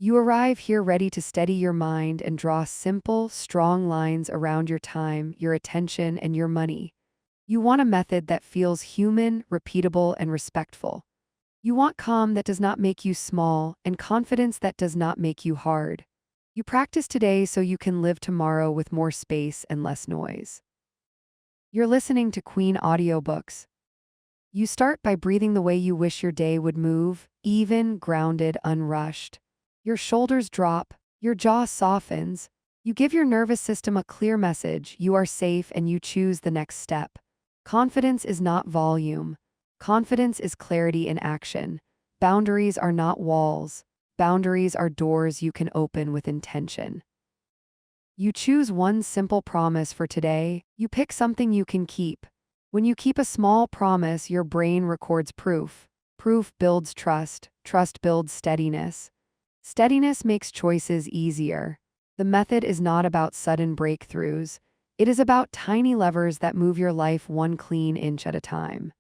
You arrive here ready to steady your mind and draw simple, strong lines around your time, your attention, and your money. You want a method that feels human, repeatable, and respectful. You want calm that does not make you small and confidence that does not make you hard. You practice today so you can live tomorrow with more space and less noise. You're listening to Queen Audiobooks. You start by breathing the way you wish your day would move, even, grounded, unrushed. Your shoulders drop, your jaw softens. You give your nervous system a clear message: you are safe and you choose the next step. Confidence is not volume. Confidence is clarity in action. Boundaries are not walls. Boundaries are doors you can open with intention. You choose one simple promise for today. You pick something you can keep. When you keep a small promise, your brain records proof. Proof builds trust. Trust builds steadiness. Steadiness makes choices easier. The method is not about sudden breakthroughs. It is about tiny levers that move your life one clean inch at a time.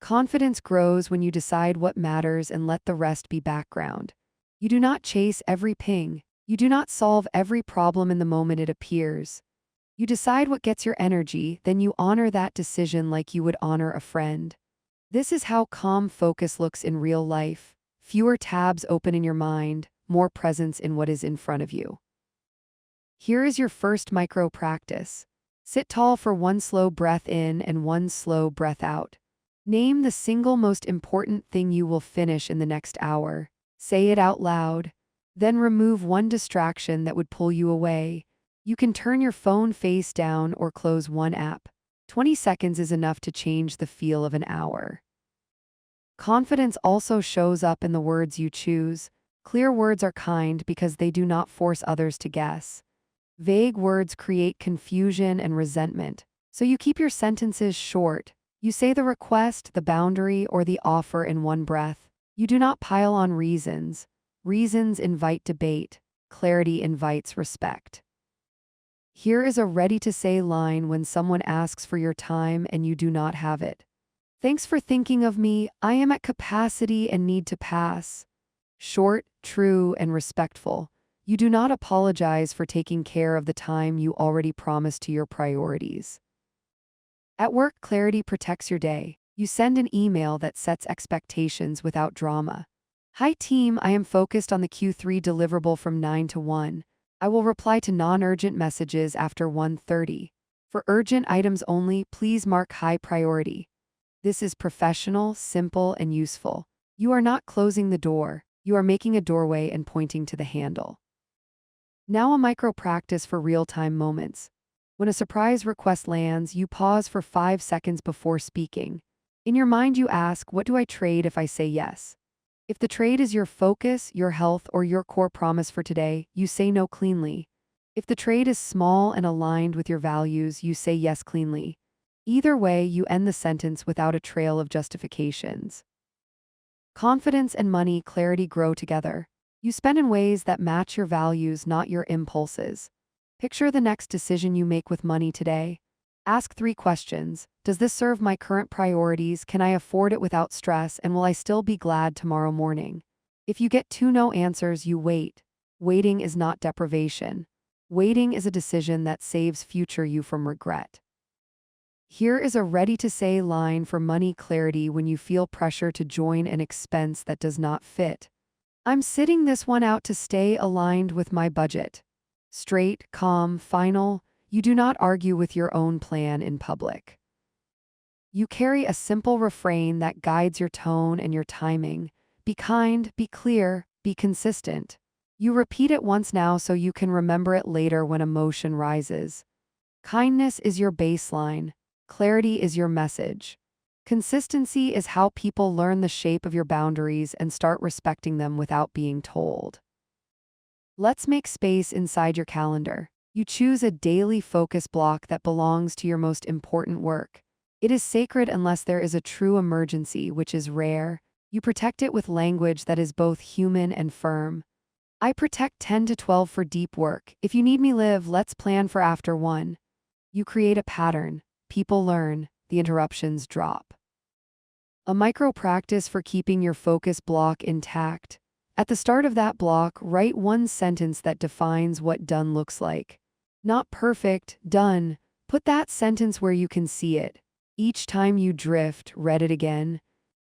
Confidence grows when you decide what matters and let the rest be background. You do not chase every ping. You do not solve every problem in the moment it appears. You decide what gets your energy, then you honor that decision like you would honor a friend. This is how calm focus looks in real life. Fewer tabs open in your mind, more presence in what is in front of you. Here is your first micro practice. Sit tall for one slow breath in and one slow breath out. Name the single most important thing you will finish in the next hour. Say it out loud. Then remove one distraction that would pull you away. You can turn your phone face down or close one app. 20 seconds is enough to change the feel of an hour. Confidence also shows up in the words you choose. Clear words are kind because they do not force others to guess. Vague words create confusion and resentment, so you keep your sentences short. You say the request, the boundary, or the offer in one breath. You do not pile on reasons. Reasons invite debate. Clarity invites respect. Here is a ready-to-say line when someone asks for your time and you do not have it. Thanks for thinking of me. I am at capacity and need to pass. Short, true, and respectful. You do not apologize for taking care of the time you already promised to your priorities. At work, clarity protects your day. You send an email that sets expectations without drama. Hi team, I am focused on the Q3 deliverable from 9 to 1. I will reply to non-urgent messages after 1:30. For urgent items only, please mark high priority. This is professional, simple, and useful. You are not closing the door. You are making a doorway and pointing to the handle. Now a micro practice for real-time moments. When a surprise request lands, you pause for 5 seconds before speaking. In your mind you ask, what do I trade if I say yes? If the trade is your focus, your health, or your core promise for today, you say no cleanly. If the trade is small and aligned with your values, you say yes cleanly. Either way, you end the sentence without a trail of justifications. Confidence and money clarity grow together. You spend in ways that match your values, not your impulses. Picture the next decision you make with money today. Ask 3 questions. Does this serve my current priorities? Can I afford it without stress? And will I still be glad tomorrow morning? If you get 2 no answers, you wait. Waiting is not deprivation. Waiting is a decision that saves future you from regret. Here is a ready-to-say line for money clarity when you feel pressure to join an expense that does not fit. I'm sitting this one out to stay aligned with my budget. Straight, calm, final. You do not argue with your own plan in public. You carry a simple refrain that guides your tone and your timing. Be kind, be clear, be consistent. You repeat it once now so you can remember it later when emotion rises. Kindness is your baseline. Clarity is your message. Consistency is how people learn the shape of your boundaries and start respecting them without being told. Let's make space inside your calendar. You choose a daily focus block that belongs to your most important work. It is sacred unless there is a true emergency, which is rare. You protect it with language that is both human and firm. I protect 10 to 12 for deep work. If you need me live, let's plan for after 1. You create a pattern. People learn. The interruptions drop. A micro practice for keeping your focus block intact. At the start of that block, write one sentence that defines what done looks like. Not perfect, done. Put that sentence where you can see it. Each time you drift, read it again.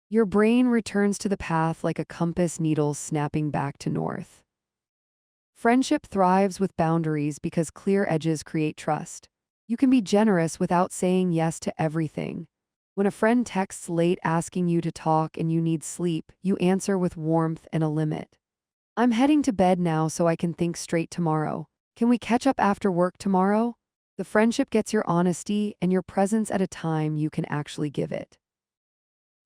Your brain returns to the path like a compass needle snapping back to north. Friendship thrives with boundaries because clear edges create trust. You can be generous without saying yes to everything. When a friend texts late asking you to talk and you need sleep, you answer with warmth and a limit. I'm heading to bed now so I can think straight tomorrow. Can we catch up after work tomorrow? The friendship gets your honesty and your presence at a time you can actually give it.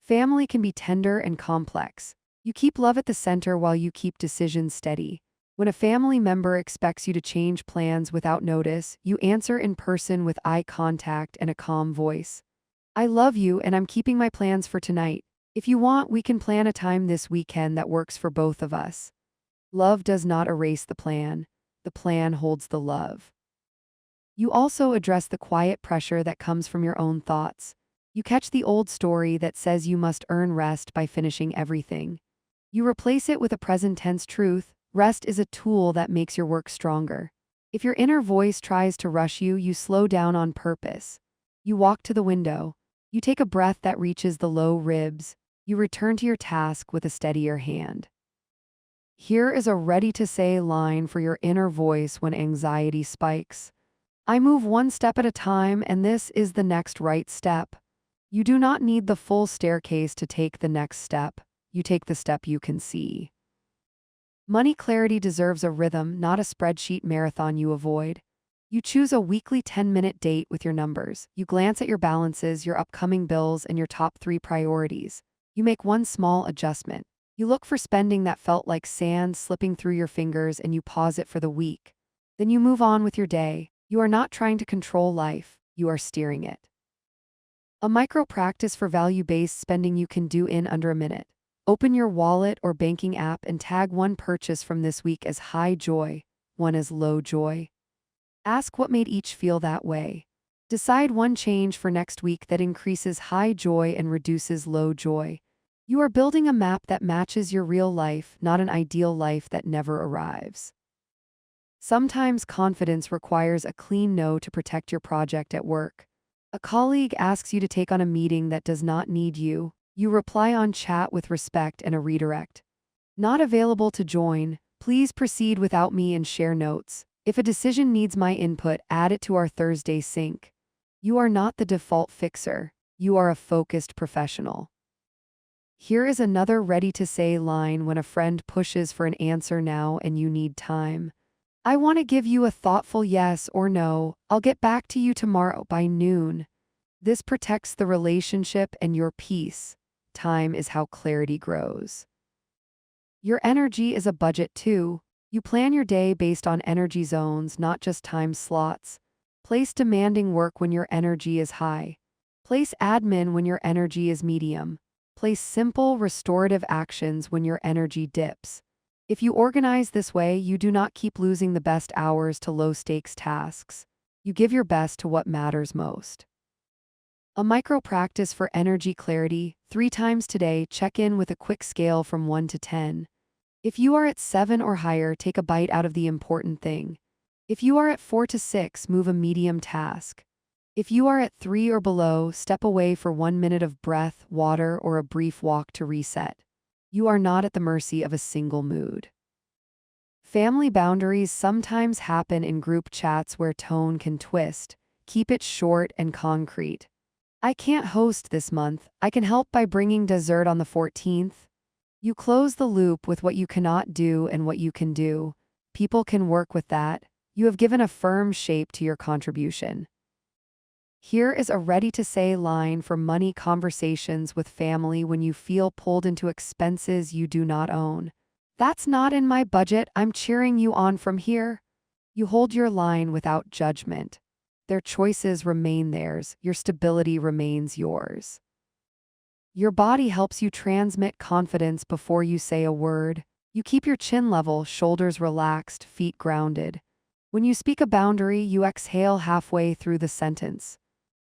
Family can be tender and complex. You keep love at the center while you keep decisions steady. When a family member expects you to change plans without notice, you answer in person with eye contact and a calm voice. I love you and I'm keeping my plans for tonight. If you want, we can plan a time this weekend that works for both of us. Love does not erase the plan holds the love. You also address the quiet pressure that comes from your own thoughts. You catch the old story that says you must earn rest by finishing everything. You replace it with a present tense truth. Rest is a tool that makes your work stronger. If your inner voice tries to rush you, you slow down on purpose. You walk to the window. You take a breath that reaches the low ribs. You return to your task with a steadier hand. Here is a ready-to-say line for your inner voice when anxiety spikes. I move one step at a time, and this is the next right step. You do not need the full staircase to take the next step. You take the step you can see. Money clarity deserves a rhythm, not a spreadsheet marathon you avoid. You choose a weekly 10-minute date with your numbers. You glance at your balances, your upcoming bills, and your top 3 priorities. You make one small adjustment. You look for spending that felt like sand slipping through your fingers and you pause it for the week. Then you move on with your day. You are not trying to control life, you are steering it. A micro practice for value-based spending you can do in under a minute. Open your wallet or banking app and tag one purchase from this week as high joy, one as low joy. Ask what made each feel that way. Decide one change for next week that increases high joy and reduces low joy. You are building a map that matches your real life, not an ideal life that never arrives. Sometimes confidence requires a clean no to protect your project at work. A colleague asks you to take on a meeting that does not need you. You reply on chat with respect and a redirect. Not available to join, please proceed without me and share notes. If a decision needs my input, add it to our Thursday sync. You are not the default fixer. You are a focused professional. Here is another ready-to-say line when a friend pushes for an answer now and you need time. I want to give you a thoughtful yes or no. I'll get back to you tomorrow by noon. This protects the relationship and your peace. Time is how clarity grows. Your energy is a budget too. You plan your day based on energy zones, not just time slots. Place demanding work when your energy is high. Place admin when your energy is medium. Place simple, restorative actions when your energy dips. If you organize this way, you do not keep losing the best hours to low-stakes tasks. You give your best to what matters most. A micro practice for energy clarity. 3 times today, check in with a quick scale from 1 to 10. If you are at 7 or higher, take a bite out of the important thing. If you are at 4 to 6, move a medium task. If you are at 3 or below, step away for 1 minute of breath, water, or a brief walk to reset. You are not at the mercy of a single mood. Family boundaries sometimes happen in group chats where tone can twist. Keep it short and concrete. I can't host this month. I can help by bringing dessert on the 14th. You close the loop with what you cannot do and what you can do. People can work with that. You have given a firm shape to your contribution. Here is a ready-to-say line for money conversations with family when you feel pulled into expenses you do not own. That's not in my budget. I'm cheering you on from here. You hold your line without judgment. Their choices remain theirs. Your stability remains yours. Your body helps you transmit confidence before you say a word. You keep your chin level, shoulders relaxed, feet grounded. When you speak a boundary, you exhale halfway through the sentence.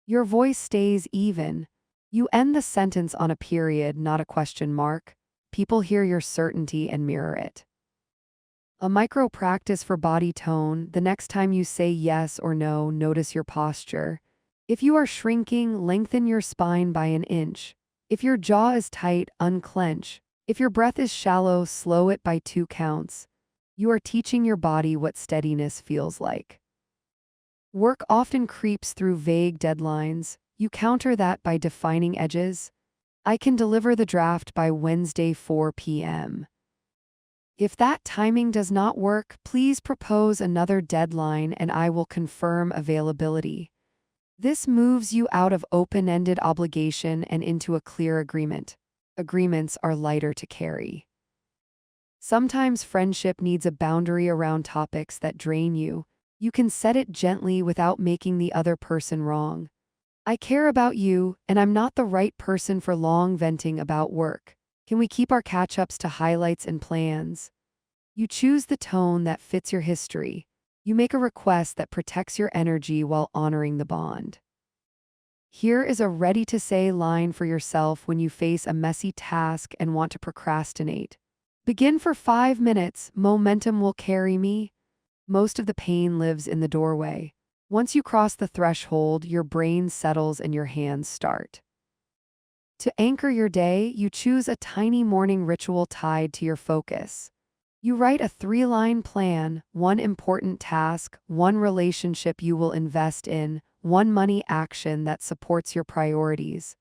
Your voice stays even. You end the sentence on a period, not a question mark. People hear your certainty and mirror it. A micro practice for body tone: the next time you say yes or no, notice your posture. If you are shrinking, lengthen your spine by an inch. If your jaw is tight, unclench. If your breath is shallow, slow it by 2 counts. You are teaching your body what steadiness feels like. Work often creeps through vague deadlines. You counter that by defining edges. I can deliver the draft by Wednesday 4 p.m. If that timing does not work, please propose another deadline and I will confirm availability. This moves you out of open-ended obligation and into a clear agreement. Agreements are lighter to carry. Sometimes friendship needs a boundary around topics that drain you. You can set it gently without making the other person wrong. I care about you, and I'm not the right person for long venting about work. Can we keep our catch-ups to highlights and plans? You choose the tone that fits your history. You make a request that protects your energy while honoring the bond. Here is a ready-to-say line for yourself when you face a messy task and want to procrastinate. Begin for 5 minutes. Momentum will carry me. Most of the pain lives in the doorway. Once you cross the threshold, your brain settles and your hands start. To anchor your day, you choose a tiny morning ritual tied to your focus. You write a 3-line plan: 1 important task, 1 relationship you will invest in, 1 money action that supports your priorities.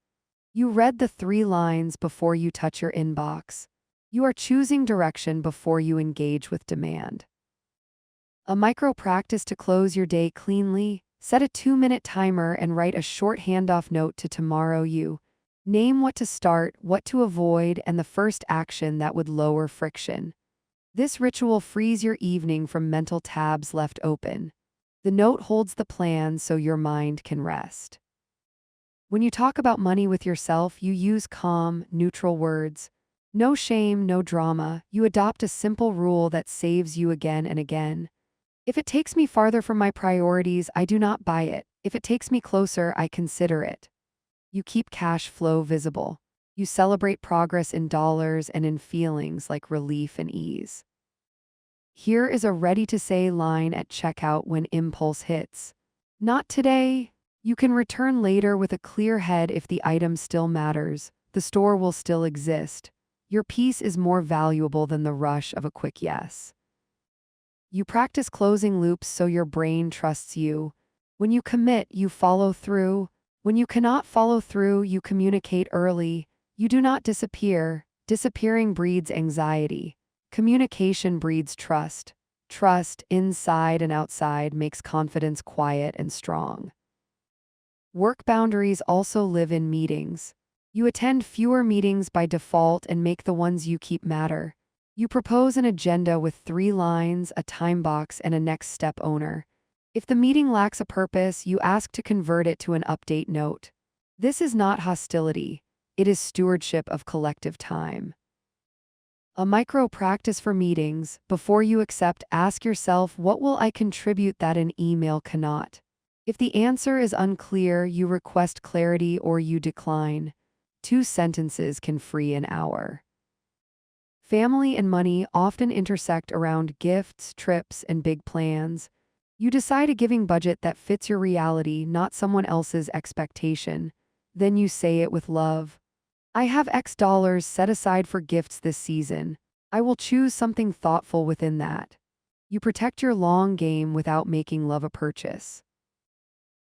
You read the 3 lines before you touch your inbox. You are choosing direction before you engage with demand. A micro practice to close your day cleanly: set a 2-minute timer and write a short handoff note to tomorrow you. Name what to start, what to avoid, and the first action that would lower friction. This ritual frees your evening from mental tabs left open. The note holds the plan so your mind can rest. When you talk about money with yourself, you use calm, neutral words. No shame, no drama. You adopt a simple rule that saves you again and again. If it takes me farther from my priorities, I do not buy it. If it takes me closer, I consider it. You keep cash flow visible. You celebrate progress in dollars and in feelings like relief and ease. Here is a ready-to-say line at checkout when impulse hits: not today. You can return later with a clear head. If the item still matters, the store will still exist. Your peace is more valuable than the rush of a quick yes. You practice closing loops so your brain trusts you. When you commit, you follow through. When you cannot follow through, you communicate early. You do not disappear. Disappearing breeds anxiety. Communication breeds trust. Trust, inside and outside, makes confidence quiet and strong. Work boundaries also live in meetings. You attend fewer meetings by default and make the ones you keep matter. You propose an agenda with 3 lines, a time box, and a next step owner. If the meeting lacks a purpose, you ask to convert it to an update note. This is not hostility. It is stewardship of collective time. A micro practice for meetings: before you accept, ask yourself, what will I contribute that an email cannot? If the answer is unclear, you request clarity or you decline. 2 sentences can free an hour. Family and money often intersect around gifts, trips, and big plans. You decide a giving budget that fits your reality, not someone else's expectation. Then you say it with love. I have X dollars set aside for gifts this season. I will choose something thoughtful within that. You protect your long game without making love a purchase.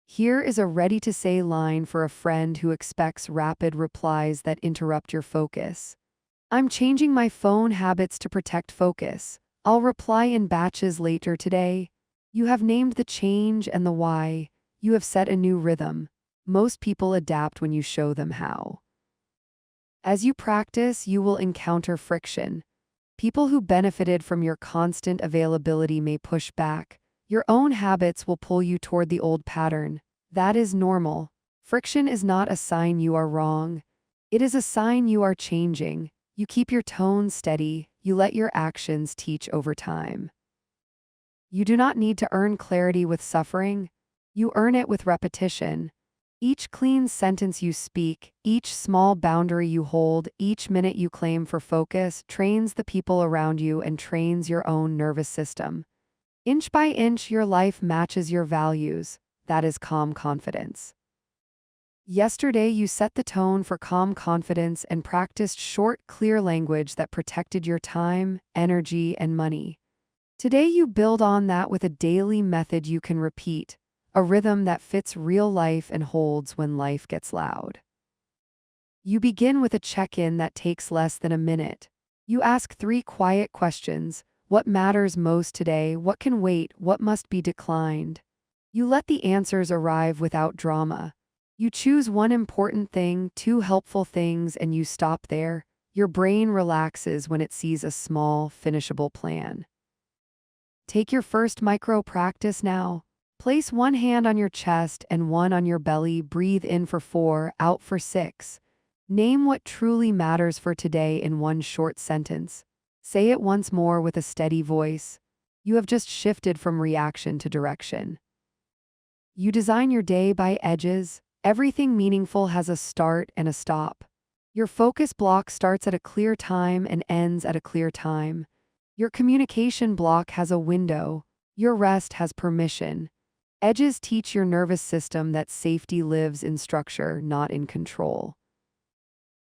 Here is a ready-to-say line for a friend who expects rapid replies that interrupt your focus. I'm changing my phone habits to protect focus. I'll reply in batches later today. You have named the change and the why. You have set a new rhythm. Most people adapt when you show them how. As you practice, you will encounter friction. People who benefited from your constant availability may push back. Your own habits will pull you toward the old pattern. That is normal. Friction is not a sign you are wrong. It is a sign you are changing. You keep your tone steady. You let your actions teach over time. You do not need to earn clarity with suffering. You earn it with repetition. Each clean sentence you speak, each small boundary you hold, each minute you claim for focus trains the people around you and trains your own nervous system. Inch by inch, your life matches your values. That is calm confidence. Yesterday, you set the tone for calm confidence and practiced short, clear language that protected your time, energy, and money. Today, you build on that with a daily method you can repeat, a rhythm that fits real life and holds when life gets loud. You begin with a check-in that takes less than a minute. You ask 3 quiet questions: what matters most today? What can wait? What must be declined? You let the answers arrive without drama. You choose one important thing, 2 helpful things, and you stop there. Your brain relaxes when it sees a small, finishable plan. Take your first micro practice now. Place one hand on your chest and one on your belly. Breathe in for 4, out for 6. Name what truly matters for today in one short sentence. Say it once more with a steady voice. You have just shifted from reaction to direction. You design your day by edges. Everything meaningful has a start and a stop. Your focus block starts at a clear time and ends at a clear time. Your communication block has a window. Your rest has permission. Edges teach your nervous system that safety lives in structure, not in control.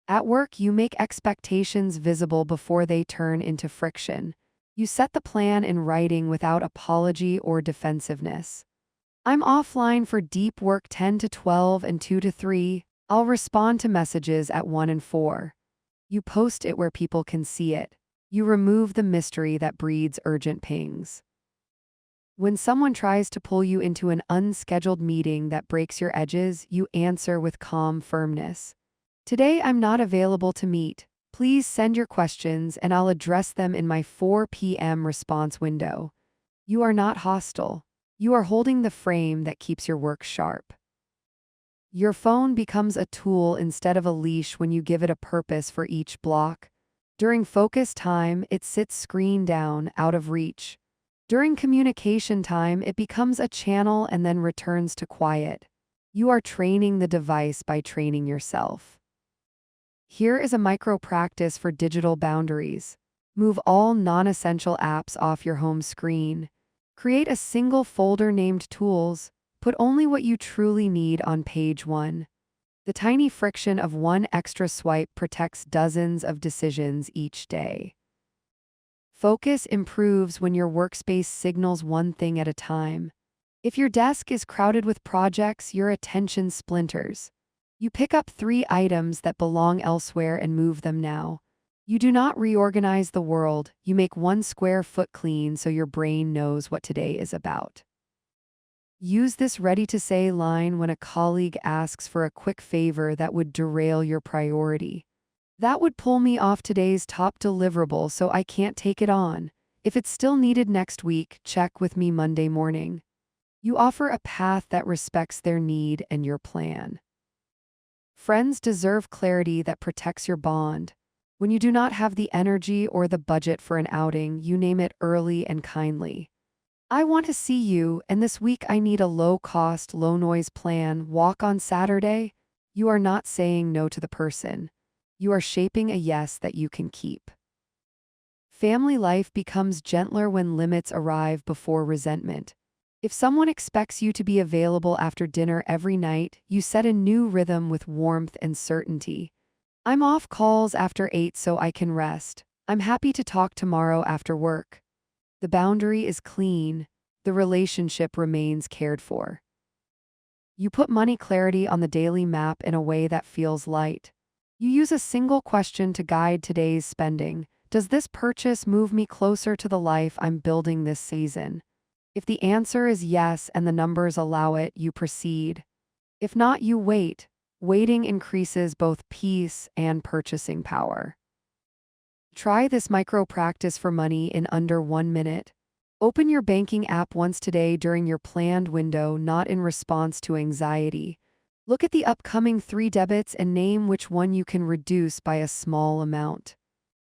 At work, you make expectations visible before they turn into friction. You set the plan in writing without apology or defensiveness. I'm offline for deep work 10 to 12 and 2 to 3. I'll respond to messages at 1 and 4. You post it where people can see it. You remove the mystery that breeds urgent pings. When someone tries to pull you into an unscheduled meeting that breaks your edges, you answer with calm firmness. Today I'm not available to meet. Please send your questions and I'll address them in my 4 p.m. response window. You are not hostile. You are holding the frame that keeps your work sharp. Your phone becomes a tool instead of a leash when you give it a purpose for each block. During focus time, it sits screen down, out of reach. During communication time, it becomes a channel and then returns to quiet. You are training the device by training yourself. Here is a micro practice for digital boundaries. Move all non-essential apps off your home screen. Create a single folder named Tools. Put only what you truly need on page 1. The tiny friction of one extra swipe protects dozens of decisions each day. Focus improves when your workspace signals one thing at a time. If your desk is crowded with projects, your attention splinters. You pick up 3 items that belong elsewhere and move them now. You do not reorganize the world, you make 1 square foot clean so your brain knows what today is about. Use this ready-to-say line when a colleague asks for a quick favor that would derail your priority. That would pull me off today's top deliverable, so I can't take it on. If it's still needed next week, check with me Monday morning. You offer a path that respects their need and your plan. Friends deserve clarity that protects your bond. When you do not have the energy or the budget for an outing, you name it early and kindly. I want to see you, and this week I need a low-cost, low-noise plan. Walk on Saturday? You are not saying no to the person. You are shaping a yes that you can keep. Family life becomes gentler when limits arrive before resentment. If someone expects you to be available after dinner every night, you set a new rhythm with warmth and certainty. I'm off calls after 8 so I can rest. I'm happy to talk tomorrow after work. The boundary is clean. The relationship remains cared for. You put money clarity on the daily map in a way that feels light. You use a single question to guide today's spending. Does this purchase move me closer to the life I'm building this season? If the answer is yes and the numbers allow it, you proceed. If not, you wait. Waiting increases both peace and purchasing power. Try this micro practice for money in under 1 minute. Open your banking app once today during your planned window, not in response to anxiety. Look at the upcoming 3 debits and name which one you can reduce by a small amount.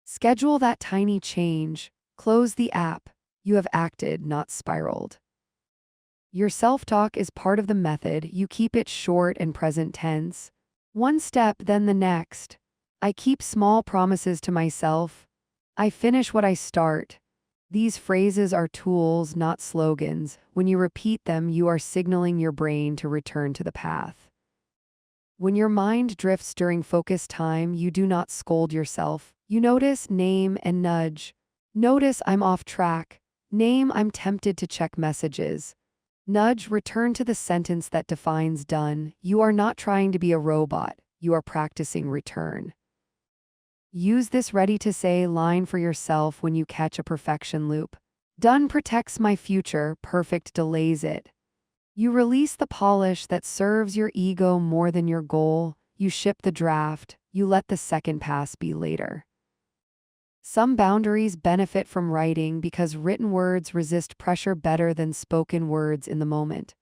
Schedule that tiny change. Close the app. You have acted, not spiraled. Your self-talk is part of the method. You keep it short and present tense. One step, then the next. I keep small promises to myself. I finish what I start. These phrases are tools, not slogans. When you repeat them, you are signaling your brain to return to the path. When your mind drifts during focus time, you do not scold yourself. You notice, name, and nudge. Notice, I'm off track. Name, I'm tempted to check messages. Nudge, return to the sentence that defines done. You are not trying to be a robot. You are practicing return. Use this ready-to-say line for yourself when you catch a perfection loop. Done protects my future, perfect delays it. You release the polish that serves your ego more than your goal. You ship the draft. You let the second pass be later. Some boundaries benefit from writing because written words resist pressure better than spoken words in the moment.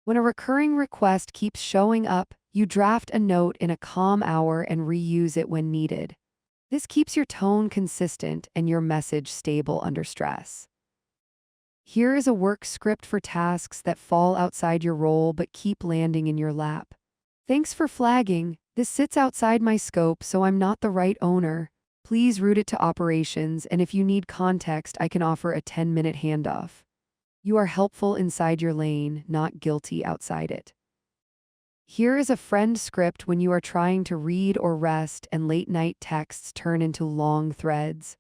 When a recurring request keeps showing up, you draft a note in a calm hour and reuse it when needed. This keeps your tone consistent and your message stable under stress. Here is a work script for tasks that fall outside your role but keep landing in your lap. Thanks for flagging. This sits outside my scope, so I'm not the right owner. Please route it to operations, and if you need context, I can offer a 10-minute handoff. You are helpful inside your lane, not guilty outside it. Here is a friend script when you are trying to read or rest and late-night texts turn into long threads.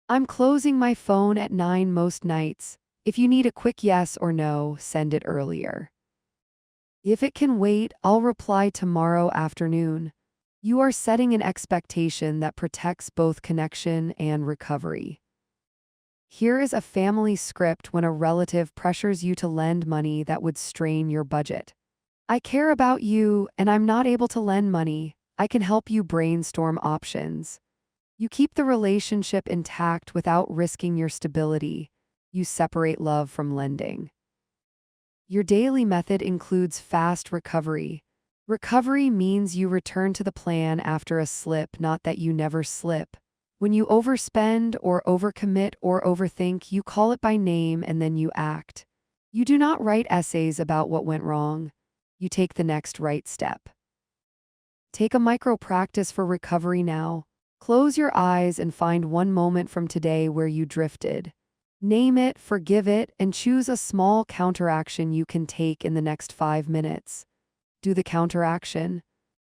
I'm closing my phone at 9 most nights. If you need a quick yes or no, send it earlier. If it can wait, I'll reply tomorrow afternoon. You are setting an expectation that protects both connection and recovery. Here is a family script when a relative pressures you to lend money that would strain your budget. I care about you, and I'm not able to lend money. I can help you brainstorm options. You keep the relationship intact without risking your stability. You separate love from lending. Your daily method includes fast recovery. Recovery means you return to the plan after a slip, not that you never slip. When you overspend or overcommit or overthink, you call it by name and then you act. You do not write essays about what went wrong. You take the next right step. Take a micro practice for recovery now. Close your eyes and find one moment from today where you drifted. Name it, forgive it, and choose a small counteraction you can take in the next 5 minutes. Do the counteraction.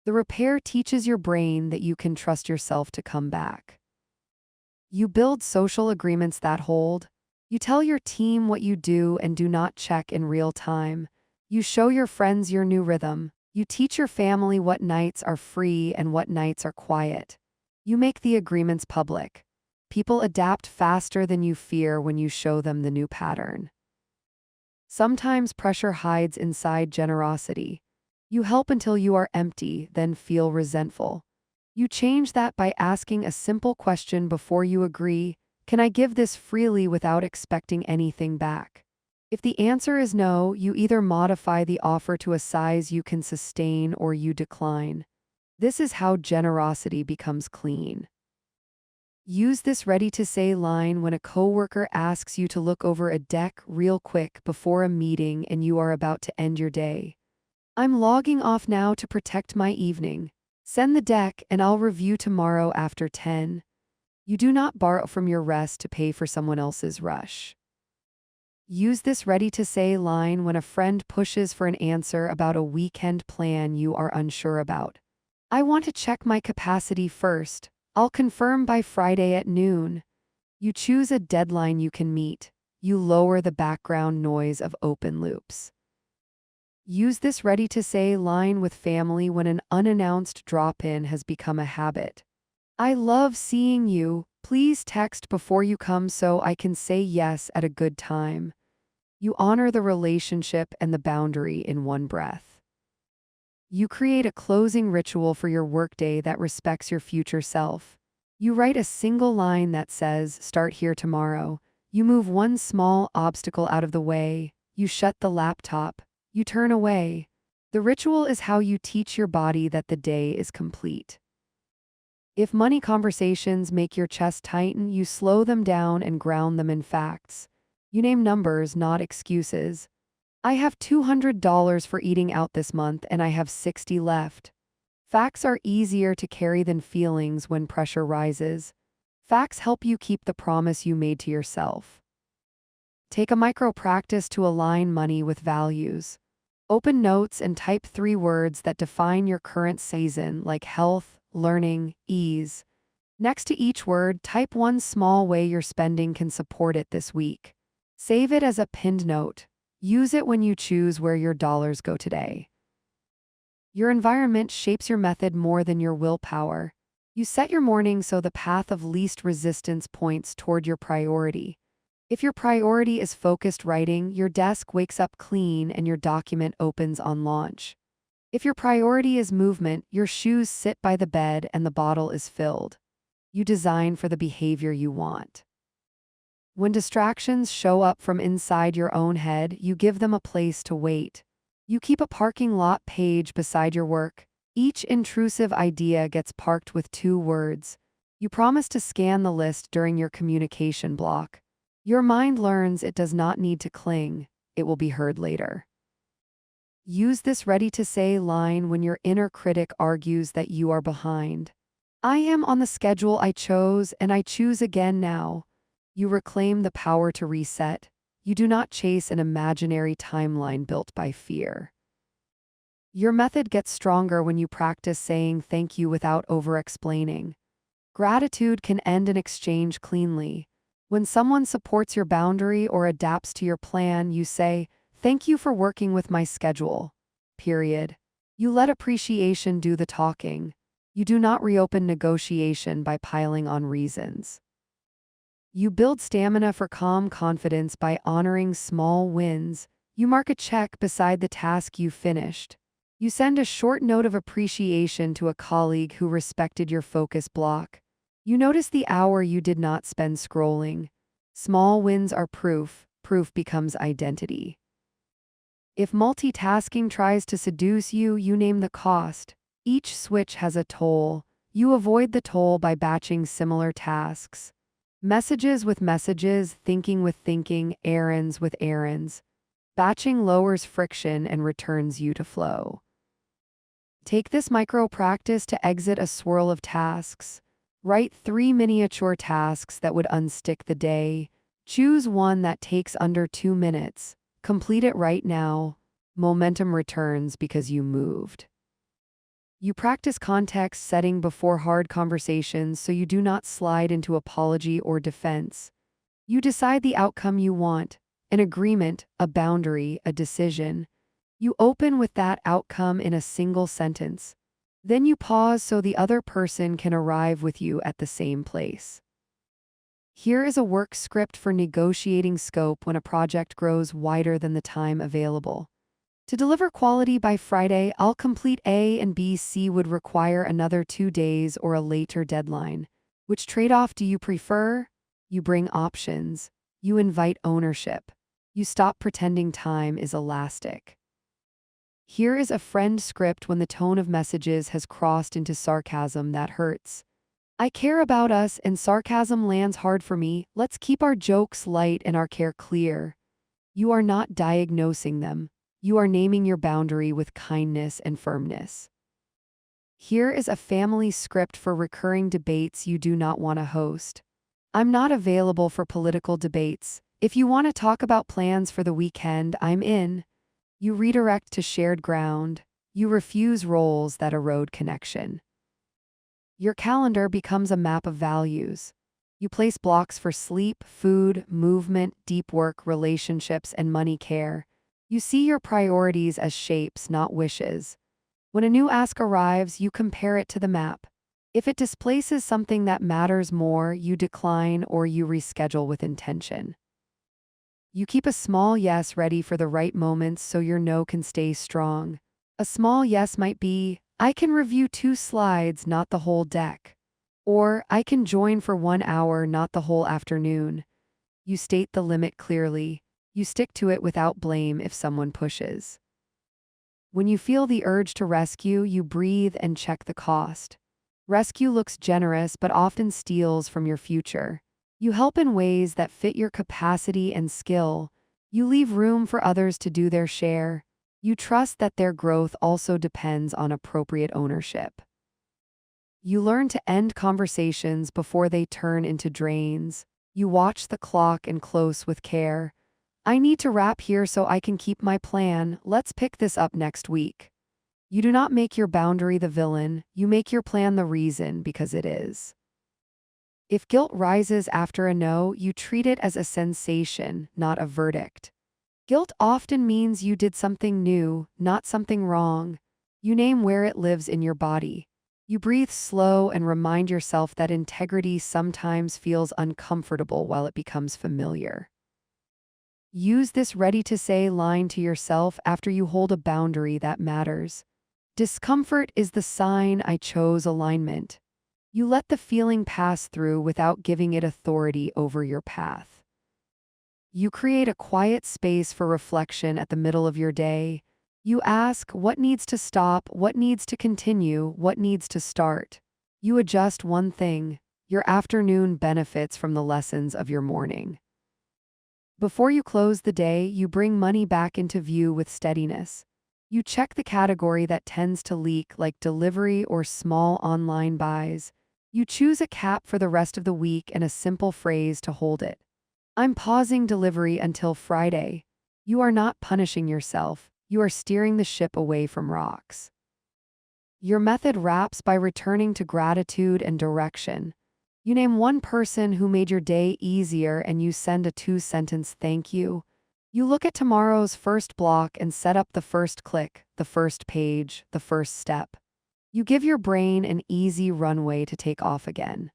The repair teaches your brain that you can trust yourself to come back. You build social agreements that hold. You tell your team what you do and do not check in real time. You show your friends your new rhythm. You teach your family what nights are free and what nights are quiet. You make the agreements public. People adapt faster than you fear when you show them the new pattern. Sometimes pressure hides inside generosity. You help until you are empty, then feel resentful. You change that by asking a simple question before you agree: can I give this freely without expecting anything back? If the answer is no, you either modify the offer to a size you can sustain or you decline. This is how generosity becomes clean. Use this ready-to-say line when a coworker asks you to look over a deck real quick before a meeting and you are about to end your day. I'm logging off now to protect my evening. Send the deck and I'll review tomorrow after 10. You do not borrow from your rest to pay for someone else's rush. Use this ready-to-say line when a friend pushes for an answer about a weekend plan you are unsure about. I want to check my capacity first. I'll confirm by Friday at noon. You choose a deadline you can meet. You lower the background noise of open loops. Use this ready-to-say line with family when an unannounced drop-in has become a habit. I love seeing you. Please text before you come so I can say yes at a good time. You honor the relationship and the boundary in one breath. You create a closing ritual for your workday that respects your future self. You write a single line that says, "Start here tomorrow." You move one small obstacle out of the way. You shut the laptop. You turn away. The ritual is how you teach your body that the day is complete. If money conversations make your chest tighten, you slow them down and ground them in facts. You name numbers, not excuses. I have $200 for eating out this month and I have 60 left. Facts are easier to carry than feelings when pressure rises. Facts help you keep the promise you made to yourself. Take a micro practice to align money with values. Open notes and type 3 words that define your current season, like health, learning, ease. Next to each word, type one small way your spending can support it this week. Save it as a pinned note. Use it when you choose where your dollars go today. Your environment shapes your method more than your willpower. You set your morning so the path of least resistance points toward your priority. If your priority is focused writing, your desk wakes up clean and your document opens on launch. If your priority is movement, your shoes sit by the bed and the bottle is filled. You design for the behavior you want. When distractions show up from inside your own head, you give them a place to wait. You keep a parking lot page beside your work. Each intrusive idea gets parked with 2 words. You promise to scan the list during your communication block. Your mind learns it does not need to cling. It will be heard later. Use this ready-to-say line when your inner critic argues that you are behind. I am on the schedule I chose, and I choose again now. You reclaim the power to reset. You do not chase an imaginary timeline built by fear. Your method gets stronger when you practice saying thank you without over-explaining. Gratitude can end an exchange cleanly. When someone supports your boundary or adapts to your plan, you say, "Thank you for working with my schedule." Period. You let appreciation do the talking. You do not reopen negotiation by piling on reasons. You build stamina for calm confidence by honoring small wins. You mark a check beside the task you finished. You send a short note of appreciation to a colleague who respected your focus block. You notice the hour you did not spend scrolling. Small wins are proof. Proof becomes identity. If multitasking tries to seduce you, you name the cost. Each switch has a toll. You avoid the toll by batching similar tasks. Messages with messages, thinking with thinking, errands with errands. Batching lowers friction and returns you to flow. Take this micro practice to exit a swirl of tasks. Write 3 miniature tasks that would unstick the day. Choose one that takes under 2 minutes. Complete it right now. Momentum returns because you moved. You practice context setting before hard conversations so you do not slide into apology or defense. You decide the outcome you want, an agreement, a boundary, a decision. You open with that outcome in a single sentence. Then you pause so the other person can arrive with you at the same place. Here is a work script for negotiating scope when a project grows wider than the time available. To deliver quality by Friday, I'll complete A and B. C would require another 2 days or a later deadline. Which trade-off do you prefer? You bring options. You invite ownership. You stop pretending time is elastic. Here is a friend script when the tone of messages has crossed into sarcasm that hurts. I care about us and sarcasm lands hard for me. Let's keep our jokes light and our care clear. You are not diagnosing them. You are naming your boundary with kindness and firmness. Here is a family script for recurring debates you do not want to host. I'm not available for political debates. If you want to talk about plans for the weekend, I'm in. You redirect to shared ground. You refuse roles that erode connection. Your calendar becomes a map of values. You place blocks for sleep, food, movement, deep work, relationships, and money care. You see your priorities as shapes, not wishes. When a new ask arrives, you compare it to the map. If it displaces something that matters more, you decline or you reschedule with intention. You keep a small yes ready for the right moments so your no can stay strong. A small yes might be, I can review 2 slides, not the whole deck. Or, I can join for 1 hour, not the whole afternoon. You state the limit clearly. You stick to it without blame if someone pushes. When you feel the urge to rescue, you breathe and check the cost. Rescue looks generous but often steals from your future. You help in ways that fit your capacity and skill. You leave room for others to do their share. You trust that their growth also depends on appropriate ownership. You learn to end conversations before they turn into drains. You watch the clock and close with care. I need to wrap here so I can keep my plan. Let's pick this up next week. You do not make your boundary the villain, you make your plan the reason because it is. If guilt rises after a no, you treat it as a sensation, not a verdict. Guilt often means you did something new, not something wrong. You name where it lives in your body. You breathe slow and remind yourself that integrity sometimes feels uncomfortable while it becomes familiar. Use this ready-to-say line to yourself after you hold a boundary that matters. Discomfort is the sign I chose alignment. You let the feeling pass through without giving it authority over your path. You create a quiet space for reflection at the middle of your day. You ask what needs to stop, what needs to continue, what needs to start. You adjust one thing. Your afternoon benefits from the lessons of your morning. Before you close the day, you bring money back into view with steadiness. You check the category that tends to leak, like delivery or small online buys. You choose a cap for the rest of the week and a simple phrase to hold it. I'm pausing delivery until Friday. You are not punishing yourself. You are steering the ship away from rocks. Your method wraps by returning to gratitude and direction. You name one person who made your day easier and you send a 2-sentence thank you. You look at tomorrow's first block and set up the first click, the first page, the first step. You give your brain an easy runway to take off again.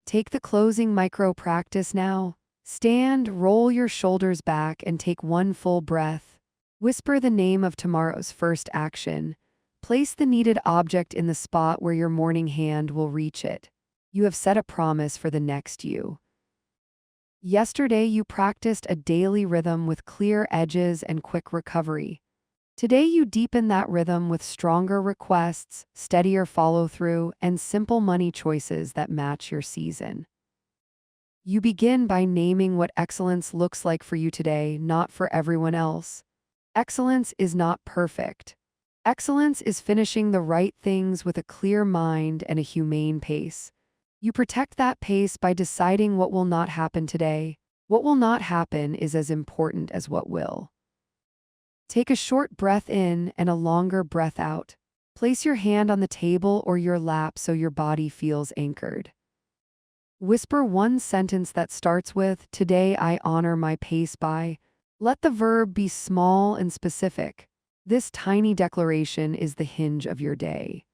Take the closing micro practice now. Stand, roll your shoulders back, and take one full breath. Whisper the name of tomorrow's first action. Place the needed object in the spot where your morning hand will reach it. You have set a promise for the next you. Yesterday, you practiced a daily rhythm with clear edges and quick recovery. Today, you deepen that rhythm with stronger requests, steadier follow-through, and simple money choices that match your season. You begin by naming what excellence looks like for you today, not for everyone else. Excellence is not perfect. Excellence is finishing the right things with a clear mind and a humane pace. You protect that pace by deciding what will not happen today. What will not happen is as important as what will. Take a short breath in and a longer breath out. Place your hand on the table or your lap so your body feels anchored. Whisper one sentence that starts with, "Today I honor my pace by." Let the verb be small and specific. This tiny declaration is the hinge of your day.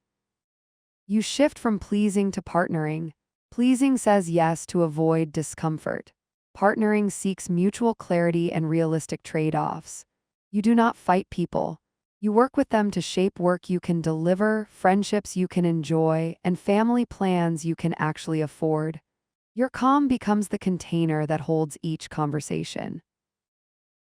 You shift from pleasing to partnering. Pleasing says yes to avoid discomfort. Partnering seeks mutual clarity and realistic trade-offs. You do not fight people. You work with them to shape work you can deliver, friendships you can enjoy, and family plans you can actually afford. Your calm becomes the container that holds each conversation.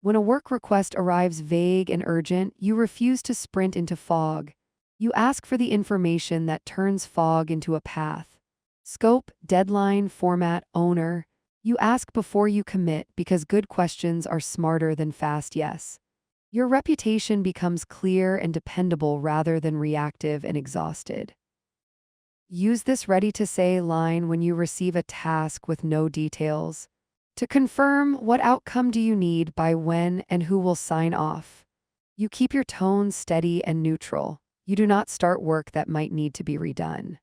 When a work request arrives vague and urgent, you refuse to sprint into fog. You ask for the information that turns fog into a path. Scope, deadline, format, owner. You ask before you commit because good questions are smarter than fast yes. Your reputation becomes clear and dependable rather than reactive and exhausted. Use this ready-to-say line when you receive a task with no details. To confirm, what outcome do you need, by when, and who will sign off? You keep your tone steady and neutral. You do not start work that might need to be redone.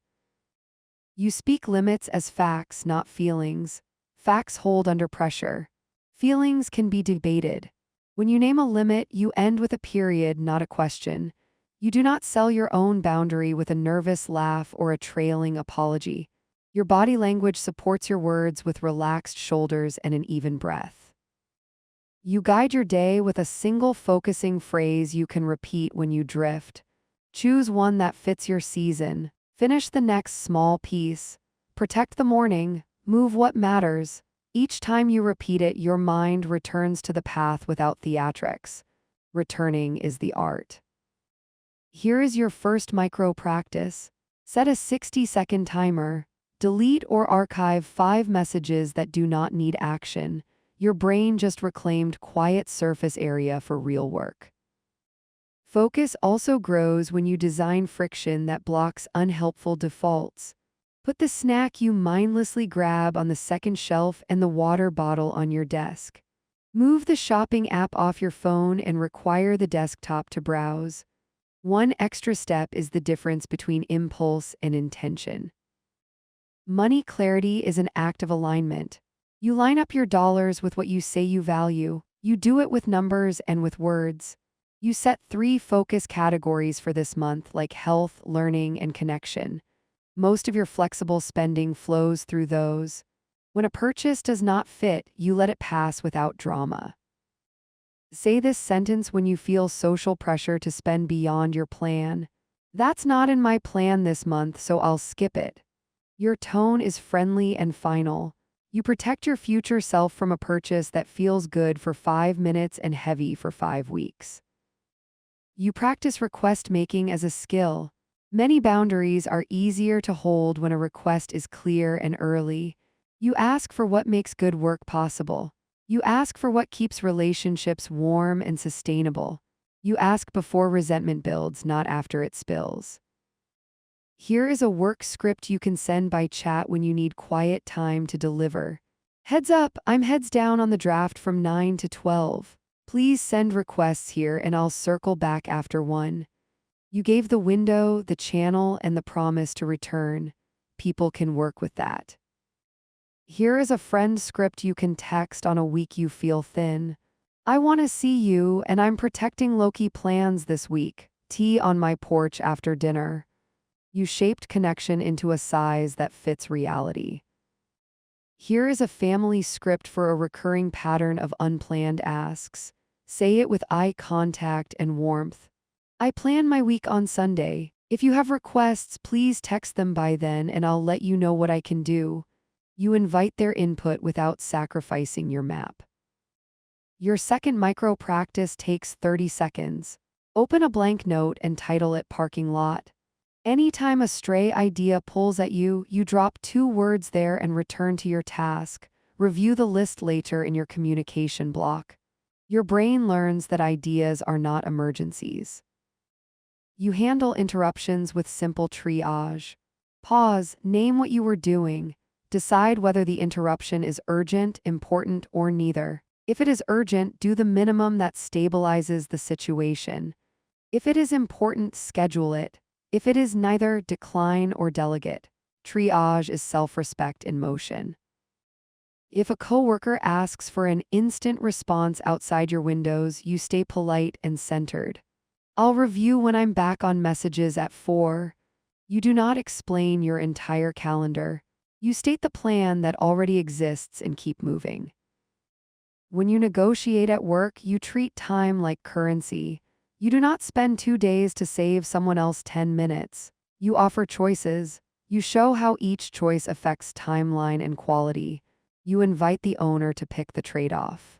You speak limits as facts, not feelings. Facts hold under pressure. Feelings can be debated. When you name a limit, you end with a period, not a question. You do not sell your own boundary with a nervous laugh or a trailing apology. Your body language supports your words with relaxed shoulders and an even breath. You guide your day with a single focusing phrase you can repeat when you drift. Choose one that fits your season. Finish the next small piece. Protect the morning. Move what matters. Each time you repeat it, your mind returns to the path without theatrics. Returning is the art. Here is your first micro practice. Set a 60-second timer. Delete or archive 5 messages that do not need action. Your brain just reclaimed quiet surface area for real work. Focus also grows when you design friction that blocks unhelpful defaults. Put the snack you mindlessly grab on the second shelf and the water bottle on your desk. Move the shopping app off your phone and require the desktop to browse. One extra step is the difference between impulse and intention. Money clarity is an act of alignment. You line up your dollars with what you say you value. You do it with numbers and with words. You set 3 focus categories for this month, like health, learning, and connection. Most of your flexible spending flows through those. When a purchase does not fit, you let it pass without drama. Say this sentence when you feel social pressure to spend beyond your plan. That's not in my plan this month, so I'll skip it. Your tone is friendly and final. You protect your future self from a purchase that feels good for 5 minutes and heavy for 5 weeks. You practice request making as a skill. Many boundaries are easier to hold when a request is clear and early. You ask for what makes good work possible. You ask for what keeps relationships warm and sustainable. You ask before resentment builds, not after it spills. Here is a work script you can send by chat when you need quiet time to deliver. Heads up, I'm heads down on the draft from 9 to 12. Please send requests here and I'll circle back after 1. You gave the window, the channel, and the promise to return. People can work with that. Here is a friend script you can text on a week you feel thin. I want to see you, and I'm protecting low-key plans this week. Tea on my porch after dinner. You shaped connection into a size that fits reality. Here is a family script for a recurring pattern of unplanned asks. Say it with eye contact and warmth. I plan my week on Sunday. If you have requests, please text them by then and I'll let you know what I can do. You invite their input without sacrificing your map. Your second micro practice takes 30 seconds. Open a blank note and title it Parking Lot. Anytime a stray idea pulls at you, you drop 2 words there and return to your task. Review the list later in your communication block. Your brain learns that ideas are not emergencies. You handle interruptions with simple triage. Pause, name what you were doing. Decide whether the interruption is urgent, important, or neither. If it is urgent, do the minimum that stabilizes the situation. If it is important, schedule it. If it is neither, decline or delegate. Triage is self-respect in motion. If a coworker asks for an instant response outside your windows, you stay polite and centered. I'll review when I'm back on messages at 4. You do not explain your entire calendar. You state the plan that already exists and keep moving. When you negotiate at work, you treat time like currency. You do not spend 2 days to save someone else 10 minutes. You offer choices. You show how each choice affects timeline and quality. You invite the owner to pick the trade-off.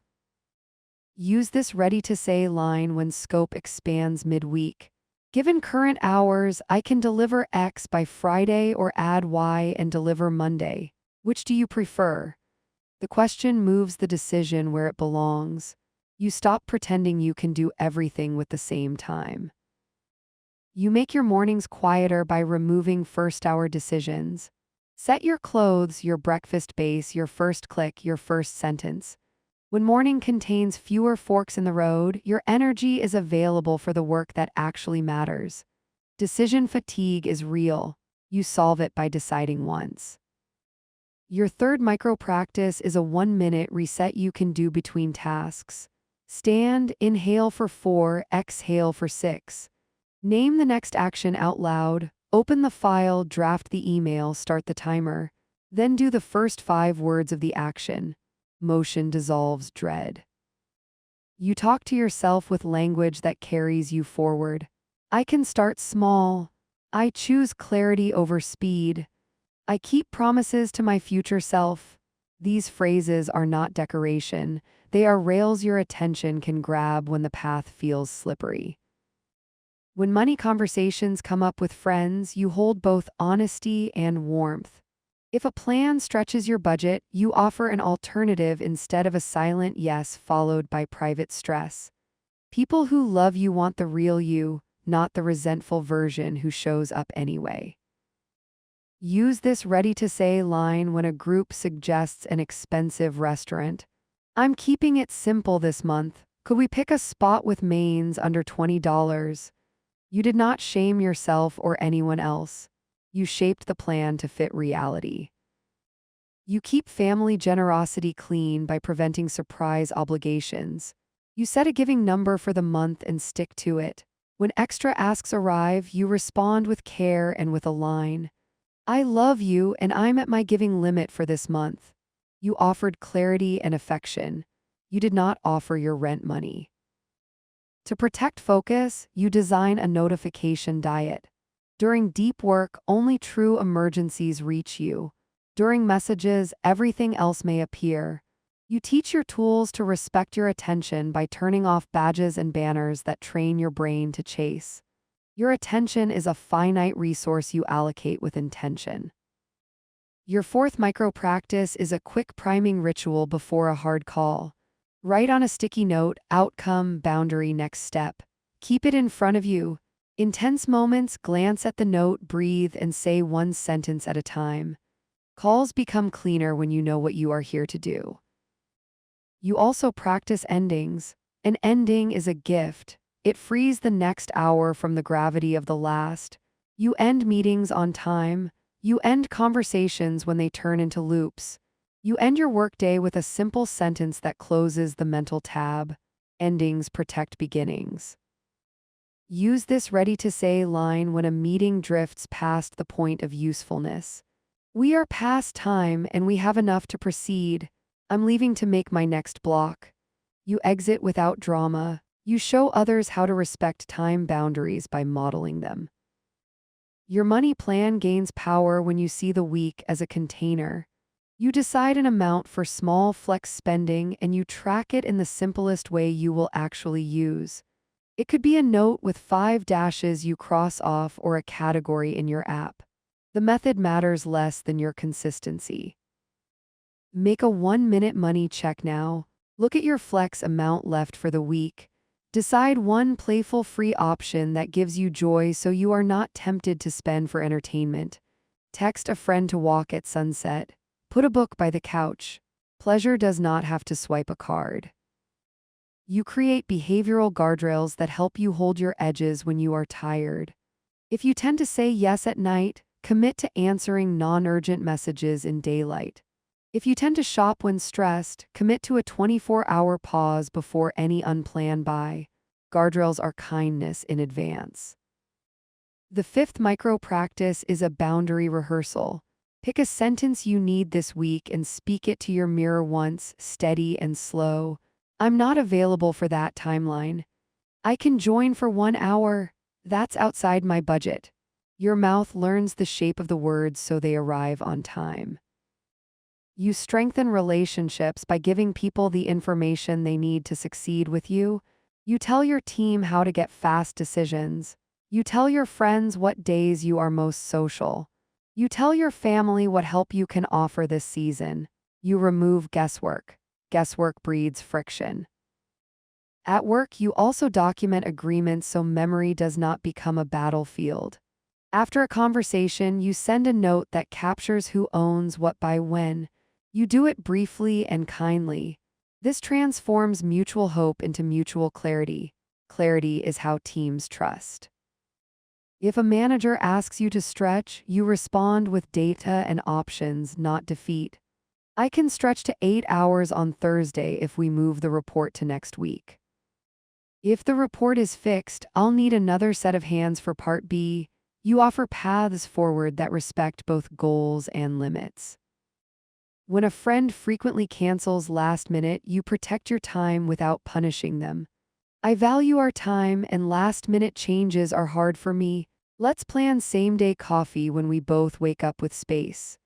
Use this ready-to-say line when scope expands midweek. Given current hours, I can deliver X by Friday or add Y and deliver Monday. Which do you prefer? The question moves the decision where it belongs. You stop pretending you can do everything with the same time. You make your mornings quieter by removing first-hour decisions. Set your clothes, your breakfast base, your first click, your first sentence. When morning contains fewer forks in the road, your energy is available for the work that actually matters. Decision fatigue is real. You solve it by deciding once. Your third micro practice is a 1-minute reset you can do between tasks. Stand, inhale for 4, exhale for 6. Name the next action out loud. Open the file, draft the email, start the timer. Then do the first 5 words of the action. Motion dissolves dread. You talk to yourself with language that carries you forward. I can start small. I choose clarity over speed. I keep promises to my future self. These phrases are not decoration. They are rails your attention can grab when the path feels slippery. When money conversations come up with friends, you hold both honesty and warmth. If a plan stretches your budget, you offer an alternative instead of a silent yes followed by private stress. People who love you want the real you, not the resentful version who shows up anyway. Use this ready-to-say line when a group suggests an expensive restaurant. I'm keeping it simple this month. Could we pick a spot with mains under $20? You did not shame yourself or anyone else. You shaped the plan to fit reality. You keep family generosity clean by preventing surprise obligations. You set a giving number for the month and stick to it. When extra asks arrive, you respond with care and with a line. I love you and I'm at my giving limit for this month. You offered clarity and affection. You did not offer your rent money. To protect focus, you design a notification diet. During deep work, only true emergencies reach you. During messages, everything else may appear. You teach your tools to respect your attention by turning off badges and banners that train your brain to chase. Your attention is a finite resource you allocate with intention. Your fourth micro practice is a quick priming ritual before a hard call. Write on a sticky note, outcome, boundary, next step. Keep it in front of you. In tense moments, glance at the note, breathe, and say one sentence at a time. Calls become cleaner when you know what you are here to do. You also practice endings. An ending is a gift. It frees the next hour from the gravity of the last. You end meetings on time. You end conversations when they turn into loops. You end your workday with a simple sentence that closes the mental tab. Endings protect beginnings. Use this ready-to-say line when a meeting drifts past the point of usefulness. We are past time and we have enough to proceed. I'm leaving to make my next block. You exit without drama. You show others how to respect time boundaries by modeling them. Your money plan gains power when you see the week as a container. You decide an amount for small flex spending and you track it in the simplest way you will actually use. It could be a note with 5 dashes you cross off or a category in your app. The method matters less than your consistency. Make a 1-minute money check now. Look at your flex amount left for the week. Decide one playful free option that gives you joy so you are not tempted to spend for entertainment. Text a friend to walk at sunset. Put a book by the couch. Pleasure does not have to swipe a card. You create behavioral guardrails that help you hold your edges when you are tired. If you tend to say yes at night, commit to answering non-urgent messages in daylight. If you tend to shop when stressed, commit to a 24-hour pause before any unplanned buy. Guardrails are kindness in advance. The fifth micro practice is a boundary rehearsal. Pick a sentence you need this week and speak it to your mirror once, steady and slow. I'm not available for that timeline. I can join for 1 hour. That's outside my budget. Your mouth learns the shape of the words so they arrive on time. You strengthen relationships by giving people the information they need to succeed with you. You tell your team how to get fast decisions. You tell your friends what days you are most social. You tell your family what help you can offer this season. You remove guesswork. Guesswork breeds friction. At work, you also document agreements so memory does not become a battlefield. After a conversation, you send a note that captures who owns what by when. You do it briefly and kindly. This transforms mutual hope into mutual clarity. Clarity is how teams trust. If a manager asks you to stretch, you respond with data and options, not defeat. I can stretch to 8 hours on Thursday if we move the report to next week. If the report is fixed, I'll need another set of hands for Part B. You offer paths forward that respect both goals and limits. When a friend frequently cancels last minute, you protect your time without punishing them. I value our time and last-minute changes are hard for me. Let's plan same-day coffee when we both wake up with space.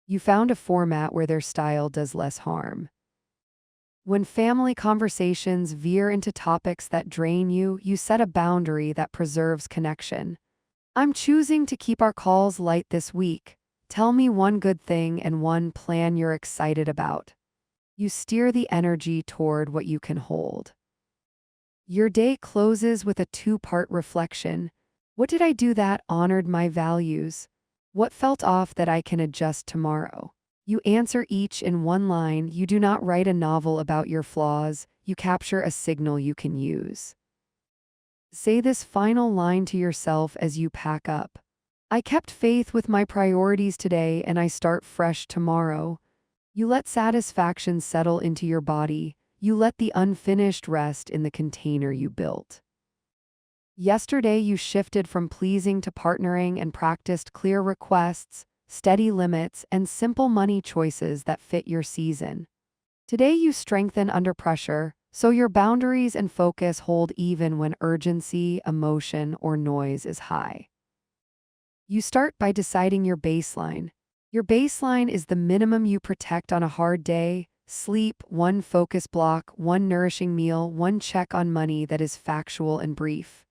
You found a format where their style does less harm. When family conversations veer into topics that drain you, you set a boundary that preserves connection. I'm choosing to keep our calls light this week. Tell me one good thing and one plan you're excited about. You steer the energy toward what you can hold. Your day closes with a two-part reflection. What did I do that honored my values? What felt off that I can adjust tomorrow? You answer each in one line. You do not write a novel about your flaws. You capture a signal you can use. Say this final line to yourself as you pack up. I kept faith with my priorities today and I start fresh tomorrow. You let satisfaction settle into your body. You let the unfinished rest in the container you built. Yesterday you shifted from pleasing to partnering and practiced clear requests, steady limits, and simple money choices that fit your season. Today you strengthen under pressure, so your boundaries and focus hold even when urgency, emotion, or noise is high. You start by deciding your baseline. Your baseline is the minimum you protect on a hard day: sleep, one focus block, one nourishing meal, one check on money that is factual and brief.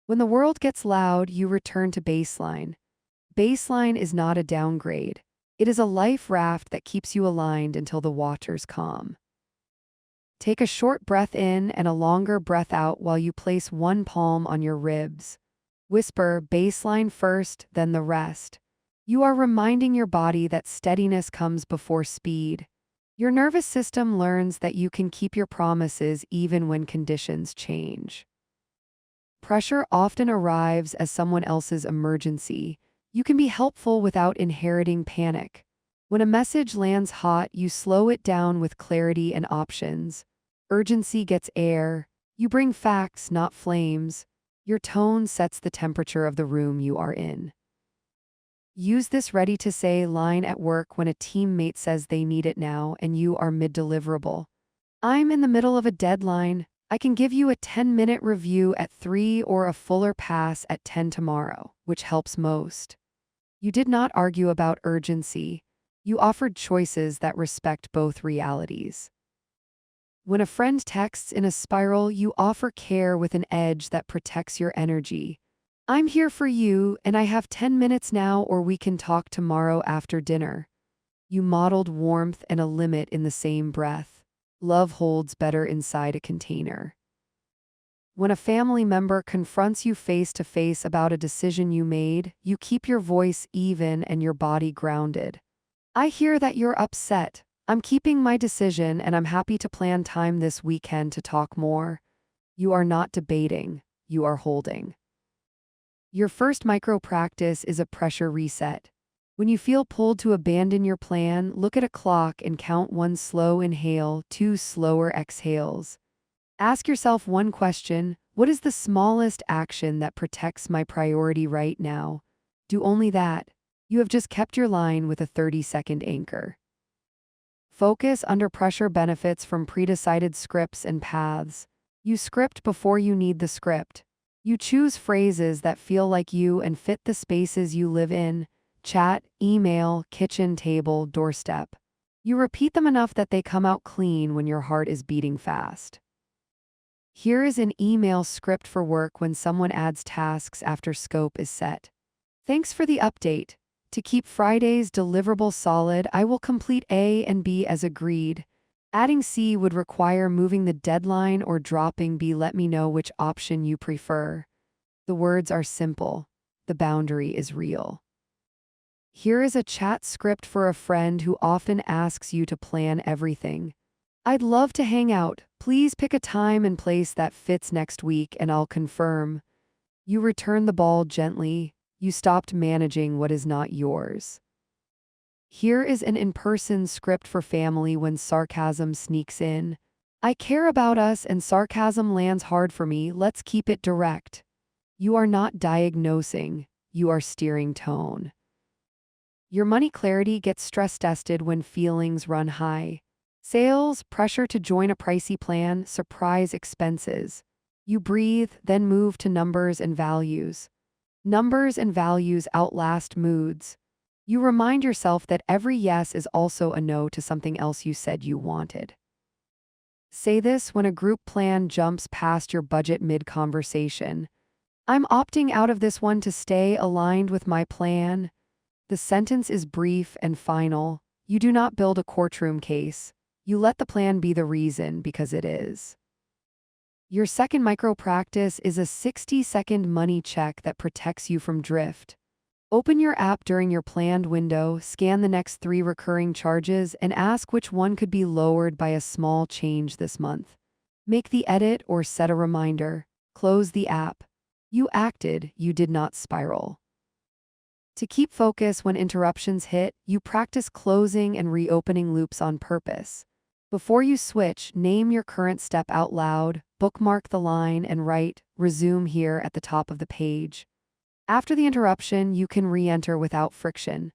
When the world gets loud, you return to baseline. Baseline is not a downgrade. It is a life raft that keeps you aligned until the waters calm. Take a short breath in and a longer breath out while you place one palm on your ribs. Whisper baseline first, then the rest. You are reminding your body that steadiness comes before speed. Your nervous system learns that you can keep your promises even when conditions change. Pressure often arrives as someone else's emergency. You can be helpful without inheriting panic. When a message lands hot, you slow it down with clarity and options. Urgency gets air. You bring facts, not flames. Your tone sets the temperature of the room you are in. Use this ready-to-say line at work when a teammate says they need it now and you are mid-deliverable. I'm in the middle of a deadline. I can give you a 10-minute review at 3 or a fuller pass at 10 tomorrow, which helps most. You did not argue about urgency. You offered choices that respect both realities. When a friend texts in a spiral, you offer care with an edge that protects your energy. I'm here for you, and I have 10 minutes now, or we can talk tomorrow after dinner. You modeled warmth and a limit in the same breath. Love holds better inside a container. When a family member confronts you face to face about a decision you made, you keep your voice even and your body grounded. I hear that you're upset. I'm keeping my decision and I'm happy to plan time this weekend to talk more. You are not debating, you are holding. Your first micro practice is a pressure reset. When you feel pulled to abandon your plan, look at a clock and count 1 slow inhale, 2 slower exhales. Ask yourself one question: what is the smallest action that protects my priority right now? Do only that. You have just kept your line with a 30-second anchor. Focus under pressure benefits from pre-decided scripts and paths. You script before you need the script. You choose phrases that feel like you and fit the spaces you live in: chat, email, kitchen table, doorstep. You repeat them enough that they come out clean when your heart is beating fast. Here is an email script for work when someone adds tasks after scope is set. Thanks for the update. To keep Friday's deliverable solid, I will complete A and B as agreed. Adding C would require moving the deadline or dropping B. Let me know which option you prefer. The words are simple. The boundary is real. Here is a chat script for a friend who often asks you to plan everything. I'd love to hang out. Please pick a time and place that fits next week and I'll confirm. You return the ball gently. You stopped managing what is not yours. Here is an in-person script for family when sarcasm sneaks in. I care about us and sarcasm lands hard for me. Let's keep it direct. You are not diagnosing. You are steering tone. Your money clarity gets stress-tested when feelings run high. Sales, pressure to join a pricey plan, surprise expenses. You breathe, then move to numbers and values. Numbers and values outlast moods. You remind yourself that every yes is also a no to something else you said you wanted. Say this when a group plan jumps past your budget mid-conversation. I'm opting out of this one to stay aligned with my plan. The sentence is brief and final. You do not build a courtroom case. You let the plan be the reason because it is. Your second micro practice is a 60-second money check that protects you from drift. Open your app during your planned window, scan the next 3 recurring charges, and ask which one could be lowered by a small change this month. Make the edit or set a reminder. Close the app. You acted, you did not spiral. To keep focus when interruptions hit, you practice closing and reopening loops on purpose. Before you switch, name your current step out loud, bookmark the line, and write, "Resume here" at the top of the page. After the interruption, you can re-enter without friction.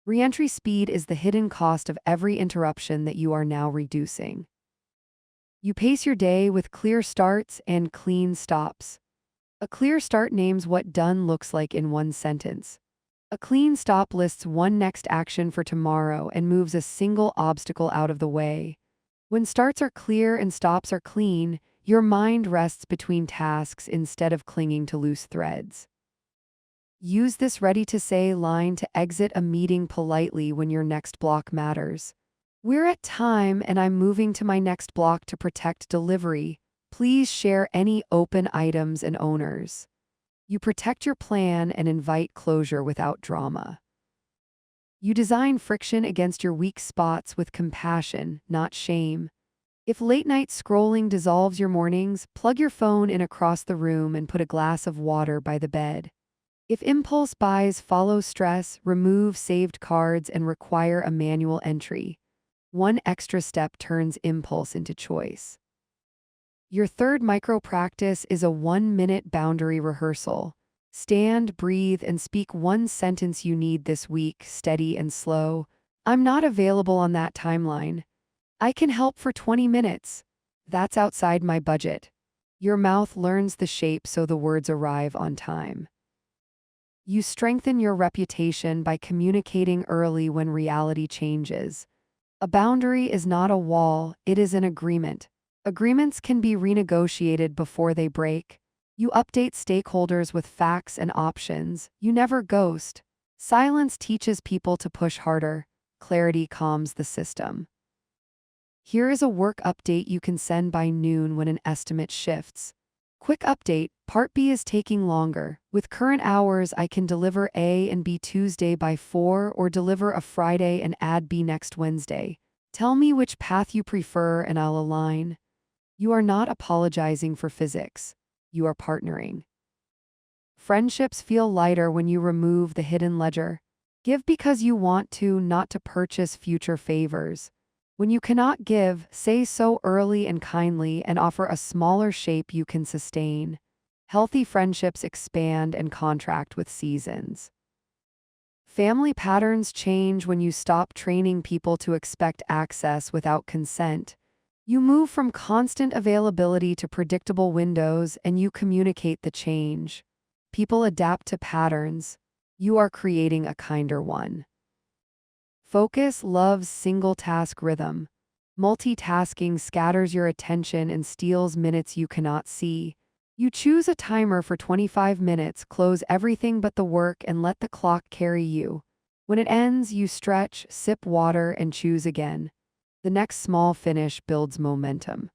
Re-entry speed is the hidden cost of every interruption that you are now reducing. You pace your day with clear starts and clean stops. A clear start names what done looks like in one sentence. A clean stop lists one next action for tomorrow and moves a single obstacle out of the way. When starts are clear and stops are clean, your mind rests between tasks instead of clinging to loose threads. Use this ready-to-say line to exit a meeting politely when your next block matters. "We're at time and I'm moving to my next block to protect delivery. Please share any open items and owners." You protect your plan and invite closure without drama. You design friction against your weak spots with compassion, not shame. If late-night scrolling dissolves your mornings, plug your phone in across the room and put a glass of water by the bed. If impulse buys follow stress, remove saved cards and require a manual entry. One extra step turns impulse into choice. Your third micro practice is a 1-minute boundary rehearsal. Stand, breathe, and speak one sentence you need this week, steady and slow. "I'm not available on that timeline. I can help for 20 minutes. That's outside my budget." Your mouth learns the shape so the words arrive on time. You strengthen your reputation by communicating early when reality changes. A boundary is not a wall, it is an agreement. Agreements can be renegotiated before they break. You update stakeholders with facts and options. You never ghost. Silence teaches people to push harder. Clarity calms the system. Here is a work update you can send by noon when an estimate shifts. Quick update, Part B is taking longer. With current hours, I can deliver A and B Tuesday by 4 or deliver a Friday and add B next Wednesday. Tell me which path you prefer and I'll align. You are not apologizing for physics. You are partnering. Friendships feel lighter when you remove the hidden ledger. Give because you want to, not to purchase future favors. When you cannot give, say so early and kindly and offer a smaller shape you can sustain. Healthy friendships expand and contract with seasons. Family patterns change when you stop training people to expect access without consent. You move from constant availability to predictable windows and you communicate the change. People adapt to patterns. You are creating a kinder one. Focus loves single-task rhythm. Multitasking scatters your attention and steals minutes you cannot see. You choose a timer for 25 minutes, close everything but the work and let the clock carry you. When it ends, you stretch, sip water, and choose again. The next small finish builds momentum.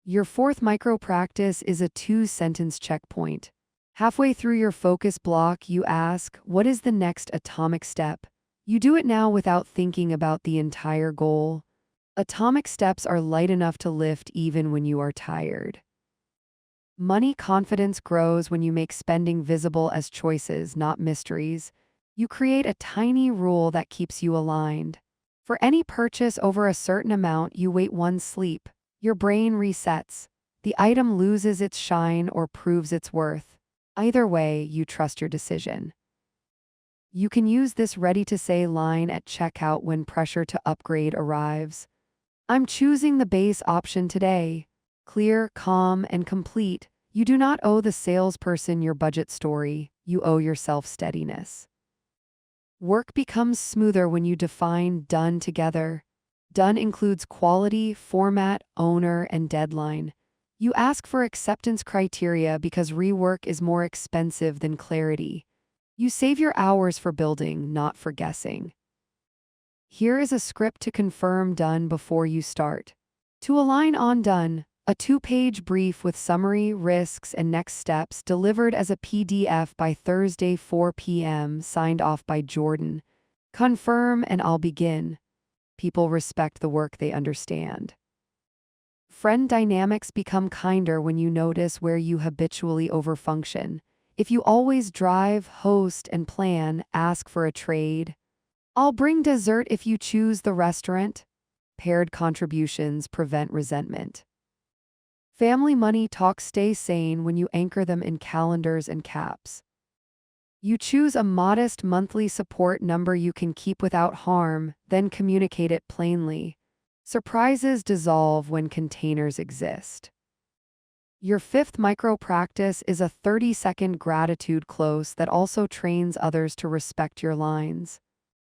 Your fourth micro practice is a 2-sentence checkpoint. Halfway through your focus block, you ask, "What is the next atomic step?" You do it now without thinking about the entire goal. Atomic steps are light enough to lift even when you are tired. Money confidence grows when you make spending visible as choices, not mysteries. You create a tiny rule that keeps you aligned. For any purchase over a certain amount, you wait one sleep. Your brain resets. The item loses its shine or proves its worth. Either way, you trust your decision. You can use this ready-to-say line at checkout when pressure to upgrade arrives. "I'm choosing the base option today." Clear, calm, and complete. You do not owe the salesperson your budget story. You owe yourself steadiness. Work becomes smoother when you define done together. Done includes quality, format, owner, and deadline. You ask for acceptance criteria because rework is more expensive than clarity. You save your hours for building, not for guessing. Here is a script to confirm done before you start. To align on done, a 2-page brief with summary, risks, and next steps delivered as a PDF by Thursday 4 p.m. signed off by Jordan. Confirm and I'll begin. People respect the work they understand. Friend dynamics become kinder when you notice where you habitually overfunction. If you always drive, host, and plan, ask for a trade. I'll bring dessert if you choose the restaurant. Paired contributions prevent resentment. Family money talks stay sane when you anchor them in calendars and caps. You choose a modest monthly support number you can keep without harm, then communicate it plainly. Surprises dissolve when containers exist. Your 5th micro practice is a 30-second gratitude close that also trains others to respect your lines.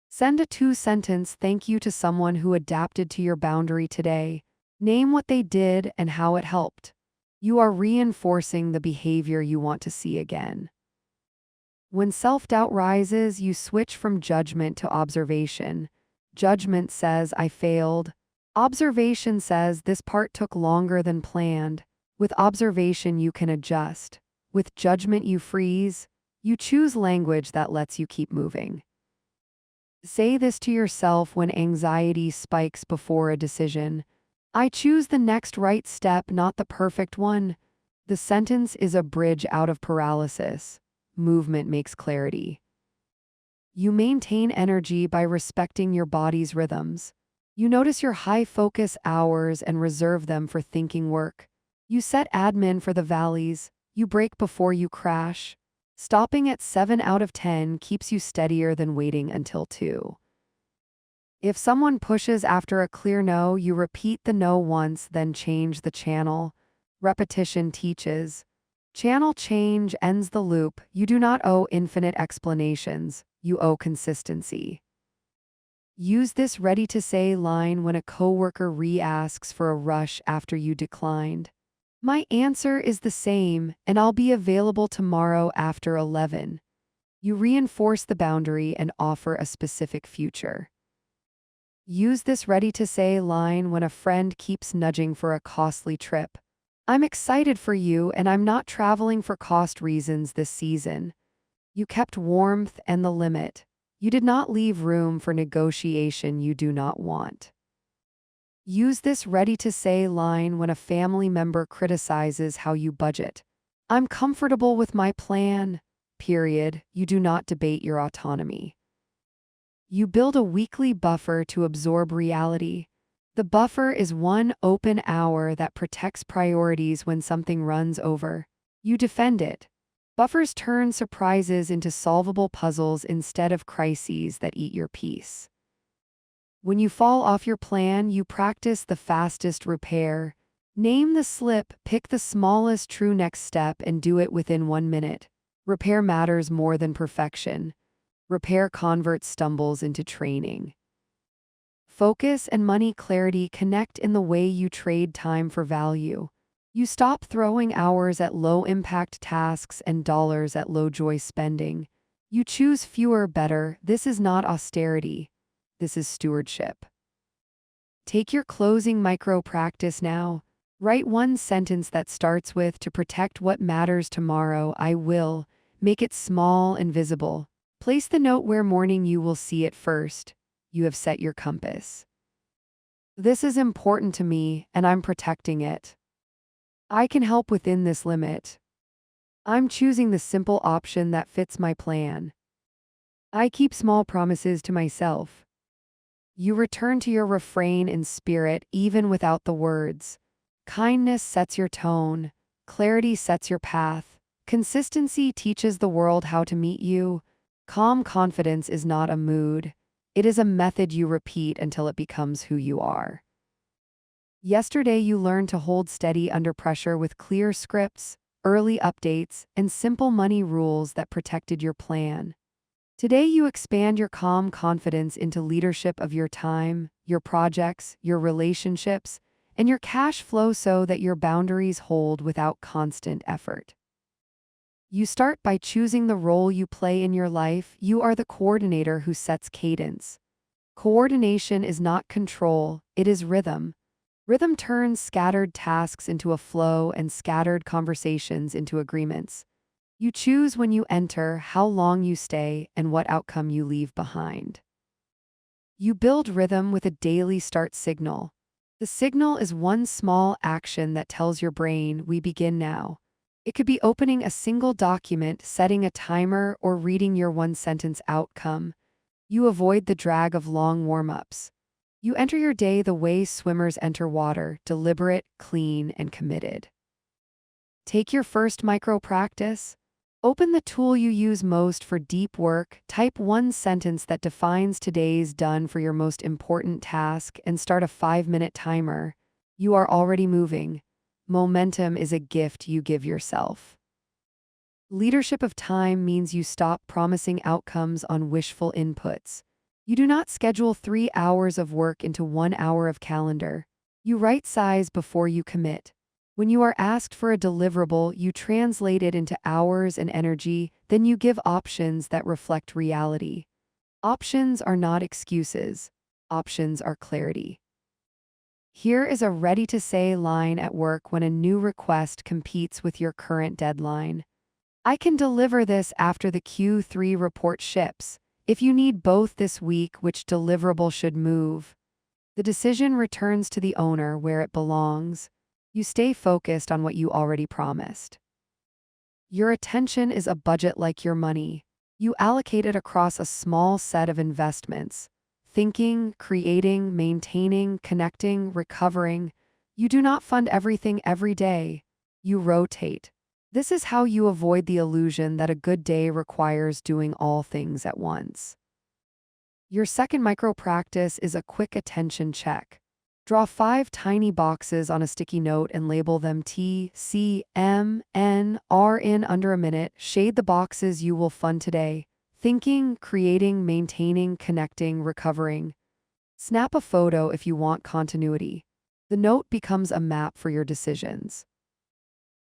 Send a 2-sentence thank you to someone who adapted to your boundary today. Name what they did and how it helped. You are reinforcing the behavior you want to see again. When self-doubt rises, you switch from judgment to observation. Judgment says, I failed. Observation says, this part took longer than planned. With observation, you can adjust. With judgment, you freeze. You choose language that lets you keep moving. Say this to yourself when anxiety spikes before a decision. I choose the next right step, not the perfect one. The sentence is a bridge out of paralysis. Movement makes clarity. You maintain energy by respecting your body's rhythms. You notice your high-focus hours and reserve them for thinking work. You set admin for the valleys. You brake before you crash. Stopping at 7 out of 10 keeps you steadier than waiting until 2. If someone pushes after a clear no, you repeat the no once, then change the channel. Repetition teaches. Channel change ends the loop. You do not owe infinite explanations. You owe consistency. Use this ready-to-say line when a coworker re-asks for a rush after you declined. My answer is the same, and I'll be available tomorrow after 11. You reinforce the boundary and offer a specific future. Use this ready-to-say line when a friend keeps nudging for a costly trip. I'm excited for you, and I'm not traveling for cost reasons this season. You kept warmth and the limit. You did not leave room for negotiation you do not want. Use this ready-to-say line when a family member criticizes how you budget. I'm comfortable with my plan. Period. You do not debate your autonomy. You build a weekly buffer to absorb reality. The buffer is one open hour that protects priorities when something runs over. You defend it. Buffers turn surprises into solvable puzzles instead of crises that eat your peace. When you fall off your plan, you practice the fastest repair. Name the slip, pick the smallest true next step, and do it within 1 minute. Repair matters more than perfection. Repair converts stumbles into training. Focus and money clarity connect in the way you trade time for value. You stop throwing hours at low-impact tasks and dollars at low-joy spending. You choose fewer better. This is not austerity. This is stewardship. Take your closing micro-practice now. Write one sentence that starts with, to protect what matters tomorrow, I will. Make it small and visible. Place the note where morning you will see it first. You have set your compass. This is important to me, and I'm protecting it. I can help within this limit. I'm choosing the simple option that fits my plan. I keep small promises to myself. You return to your refrain in spirit even without the words. Kindness sets your tone. Clarity sets your path. Consistency teaches the world how to meet you. Calm confidence is not a mood. It is a method you repeat until it becomes who you are. Yesterday you learned to hold steady under pressure with clear scripts, early updates, and simple money rules that protected your plan. Today you expand your calm confidence into leadership of your time, your projects, your relationships, and your cash flow so that your boundaries hold without constant effort. You start by choosing the role you play in your life. You are the coordinator who sets cadence. Coordination is not control, it is rhythm. Rhythm turns scattered tasks into a flow and scattered conversations into agreements. You choose when you enter, how long you stay, and what outcome you leave behind. You build rhythm with a daily start signal. The signal is one small action that tells your brain, we begin now. It could be opening a single document, setting a timer, or reading your one-sentence outcome. You avoid the drag of long warm-ups. You enter your day the way swimmers enter water, deliberate, clean, and committed. Take your first micro practice. Open the tool you use most for deep work, type one sentence that defines today's done for your most important task, and start a 5-minute timer. You are already moving. Momentum is a gift you give yourself. Leadership of time means you stop promising outcomes on wishful inputs. You do not schedule 3 hours of work into 1 hour of calendar. You right size before you commit. When you are asked for a deliverable, you translate it into hours and energy, then you give options that reflect reality. Options are not excuses. Options are clarity. Here is a ready-to-say line at work when a new request competes with your current deadline. I can deliver this after the Q3 report ships. If you need both this week, which deliverable should move? The decision returns to the owner where it belongs. You stay focused on what you already promised. Your attention is a budget like your money. You allocate it across a small set of investments. Thinking, creating, maintaining, connecting, recovering. You do not fund everything every day. You rotate. This is how you avoid the illusion that a good day requires doing all things at once. Your second micro practice is a quick attention check. Draw 5 tiny boxes on a sticky note and label them T, C, M, N, R in under a minute. Shade the boxes you will fund today. Thinking, creating, maintaining, connecting, recovering. Snap a photo if you want continuity. The note becomes a map for your decisions.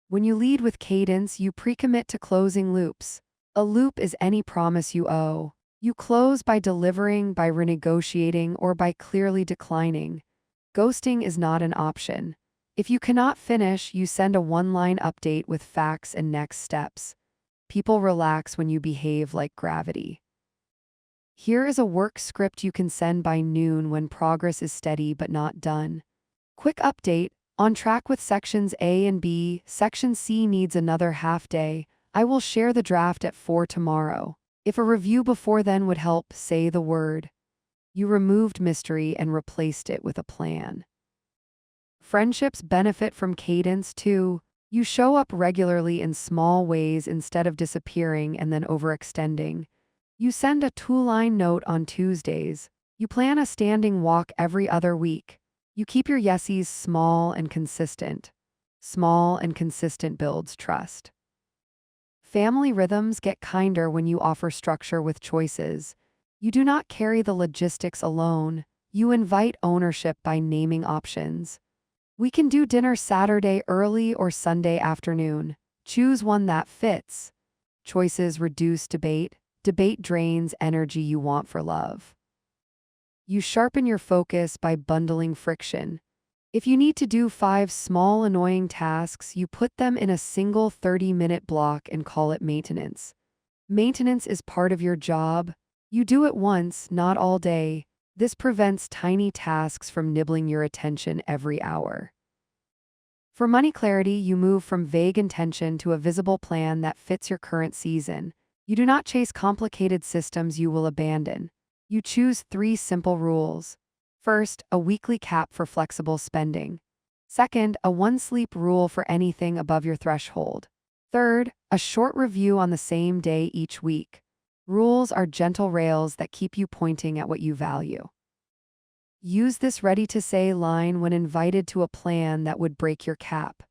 When you lead with cadence, you pre-commit to closing loops. A loop is any promise you owe. You close by delivering, by renegotiating, or by clearly declining. Ghosting is not an option. If you cannot finish, you send a one-line update with facts and next steps. People relax when you behave like gravity. Here is a work script you can send by noon when progress is steady but not done. Quick update, on track with sections A and B, section C needs another half day. I will share the draft at 4 tomorrow. If a review before then would help, say the word. You removed mystery and replaced it with a plan. Friendships benefit from cadence too. You show up regularly in small ways instead of disappearing and then overextending. You send a 2-line note on Tuesdays. You plan a standing walk every other week. You keep your yesies small and consistent. Small and consistent builds trust. Family rhythms get kinder when you offer structure with choices. You do not carry the logistics alone. You invite ownership by naming options. We can do dinner Saturday early or Sunday afternoon. Choose one that fits. Choices reduce debate. Debate drains energy you want for love. You sharpen your focus by bundling friction. If you need to do 5 small annoying tasks, you put them in a single 30-minute block and call it maintenance. Maintenance is part of your job. You do it once, not all day. This prevents tiny tasks from nibbling your attention every hour. For money clarity, you move from vague intention to a visible plan that fits your current season. You do not chase complicated systems you will abandon. You choose 3 simple rules. First, a weekly cap for flexible spending. Second, a 1-sleep rule for anything above your threshold. Third, a short review on the same day each week. Rules are gentle rails that keep you pointing at what you value. Use this ready-to-say line when invited to a plan that would break your cap.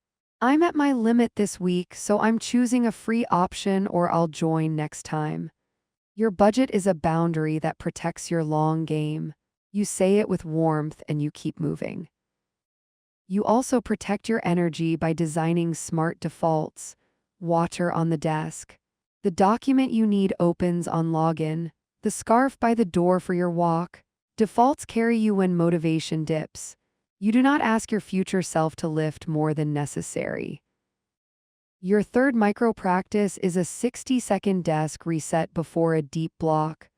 I'm at my limit this week, so I'm choosing a free option or I'll join next time. Your budget is a boundary that protects your long game. You say it with warmth and you keep moving. You also protect your energy by designing smart defaults. water on the desk. The document you need opens on login. The scarf by the door for your walk. Defaults carry you when motivation dips. You do not ask your future self to lift more than necessary. Your third micro practice is a 60-second desk reset before a deep block.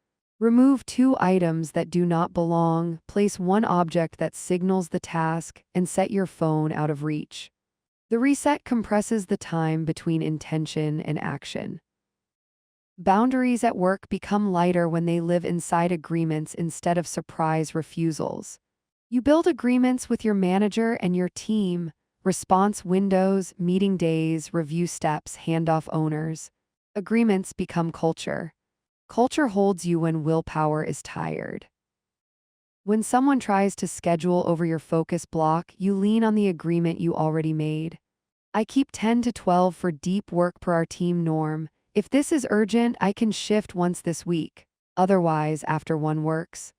Remove 2 items that do not belong, place 1 object that signals the task, and set your phone out of reach. The reset compresses the time between intention and action. Boundaries at work become lighter when they live inside agreements instead of surprise refusals. You build agreements with your manager and your team, response windows, meeting days, review steps, handoff owners. Agreements become culture. Culture holds you when willpower is tired. When someone tries to schedule over your focus block, you lean on the agreement you already made. I keep 10 to 12 for deep work per our team norm. If this is urgent, I can shift once this week. Otherwise, after 1 works.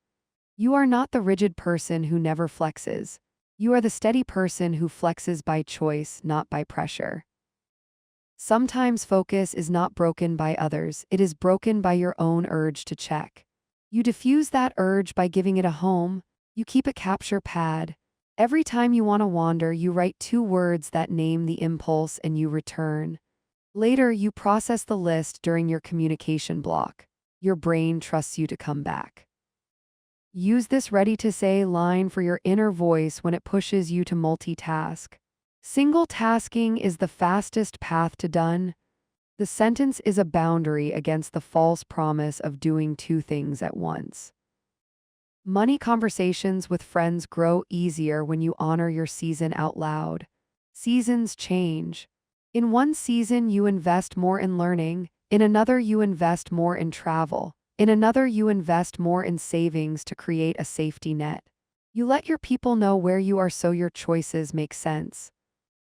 You are not the rigid person who never flexes. You are the steady person who flexes by choice, not by pressure. Sometimes focus is not broken by others, it is broken by your own urge to check. You diffuse that urge by giving it a home. You keep a capture pad. Every time you want to wander, you write 2 words that name the impulse and you return. Later, you process the list during your communication block. Your brain trusts you to come back. Use this ready-to-say line for your inner voice when it pushes you to multitask. Single tasking is the fastest path to done. The sentence is a boundary against the false promise of doing 2 things at once. Money conversations with friends grow easier when you honor your season out loud. Seasons change. In one season, you invest more in learning. In another, you invest more in travel. In another, you invest more in savings to create a safety net. You let your people know where you are so your choices make sense.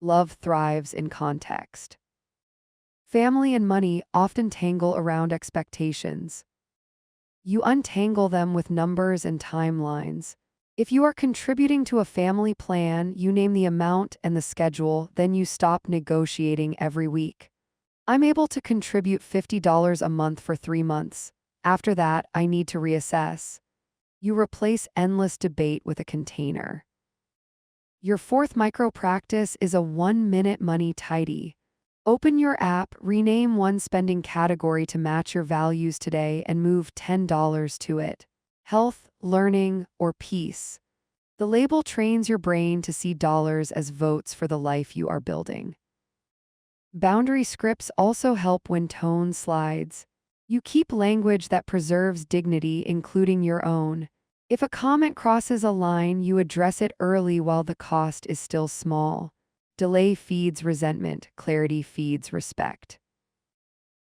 Love thrives in context. Family and money often tangle around expectations. You untangle them with numbers and timelines. If you are contributing to a family plan, you name the amount and the schedule, then you stop negotiating every week. I'm able to contribute $50 a month for 3 months. After that, I need to reassess. You replace endless debate with a container. Your fourth micro practice is a 1-minute money tidy. Open your app, rename one spending category to match your values today, and move $10 to it. Health, learning, or peace. The label trains your brain to see dollars as votes for the life you are building. Boundary scripts also help when tone slides. You keep language that preserves dignity, including your own. If a comment crosses a line, you address it early while the cost is still small. Delay feeds resentment, clarity feeds respect.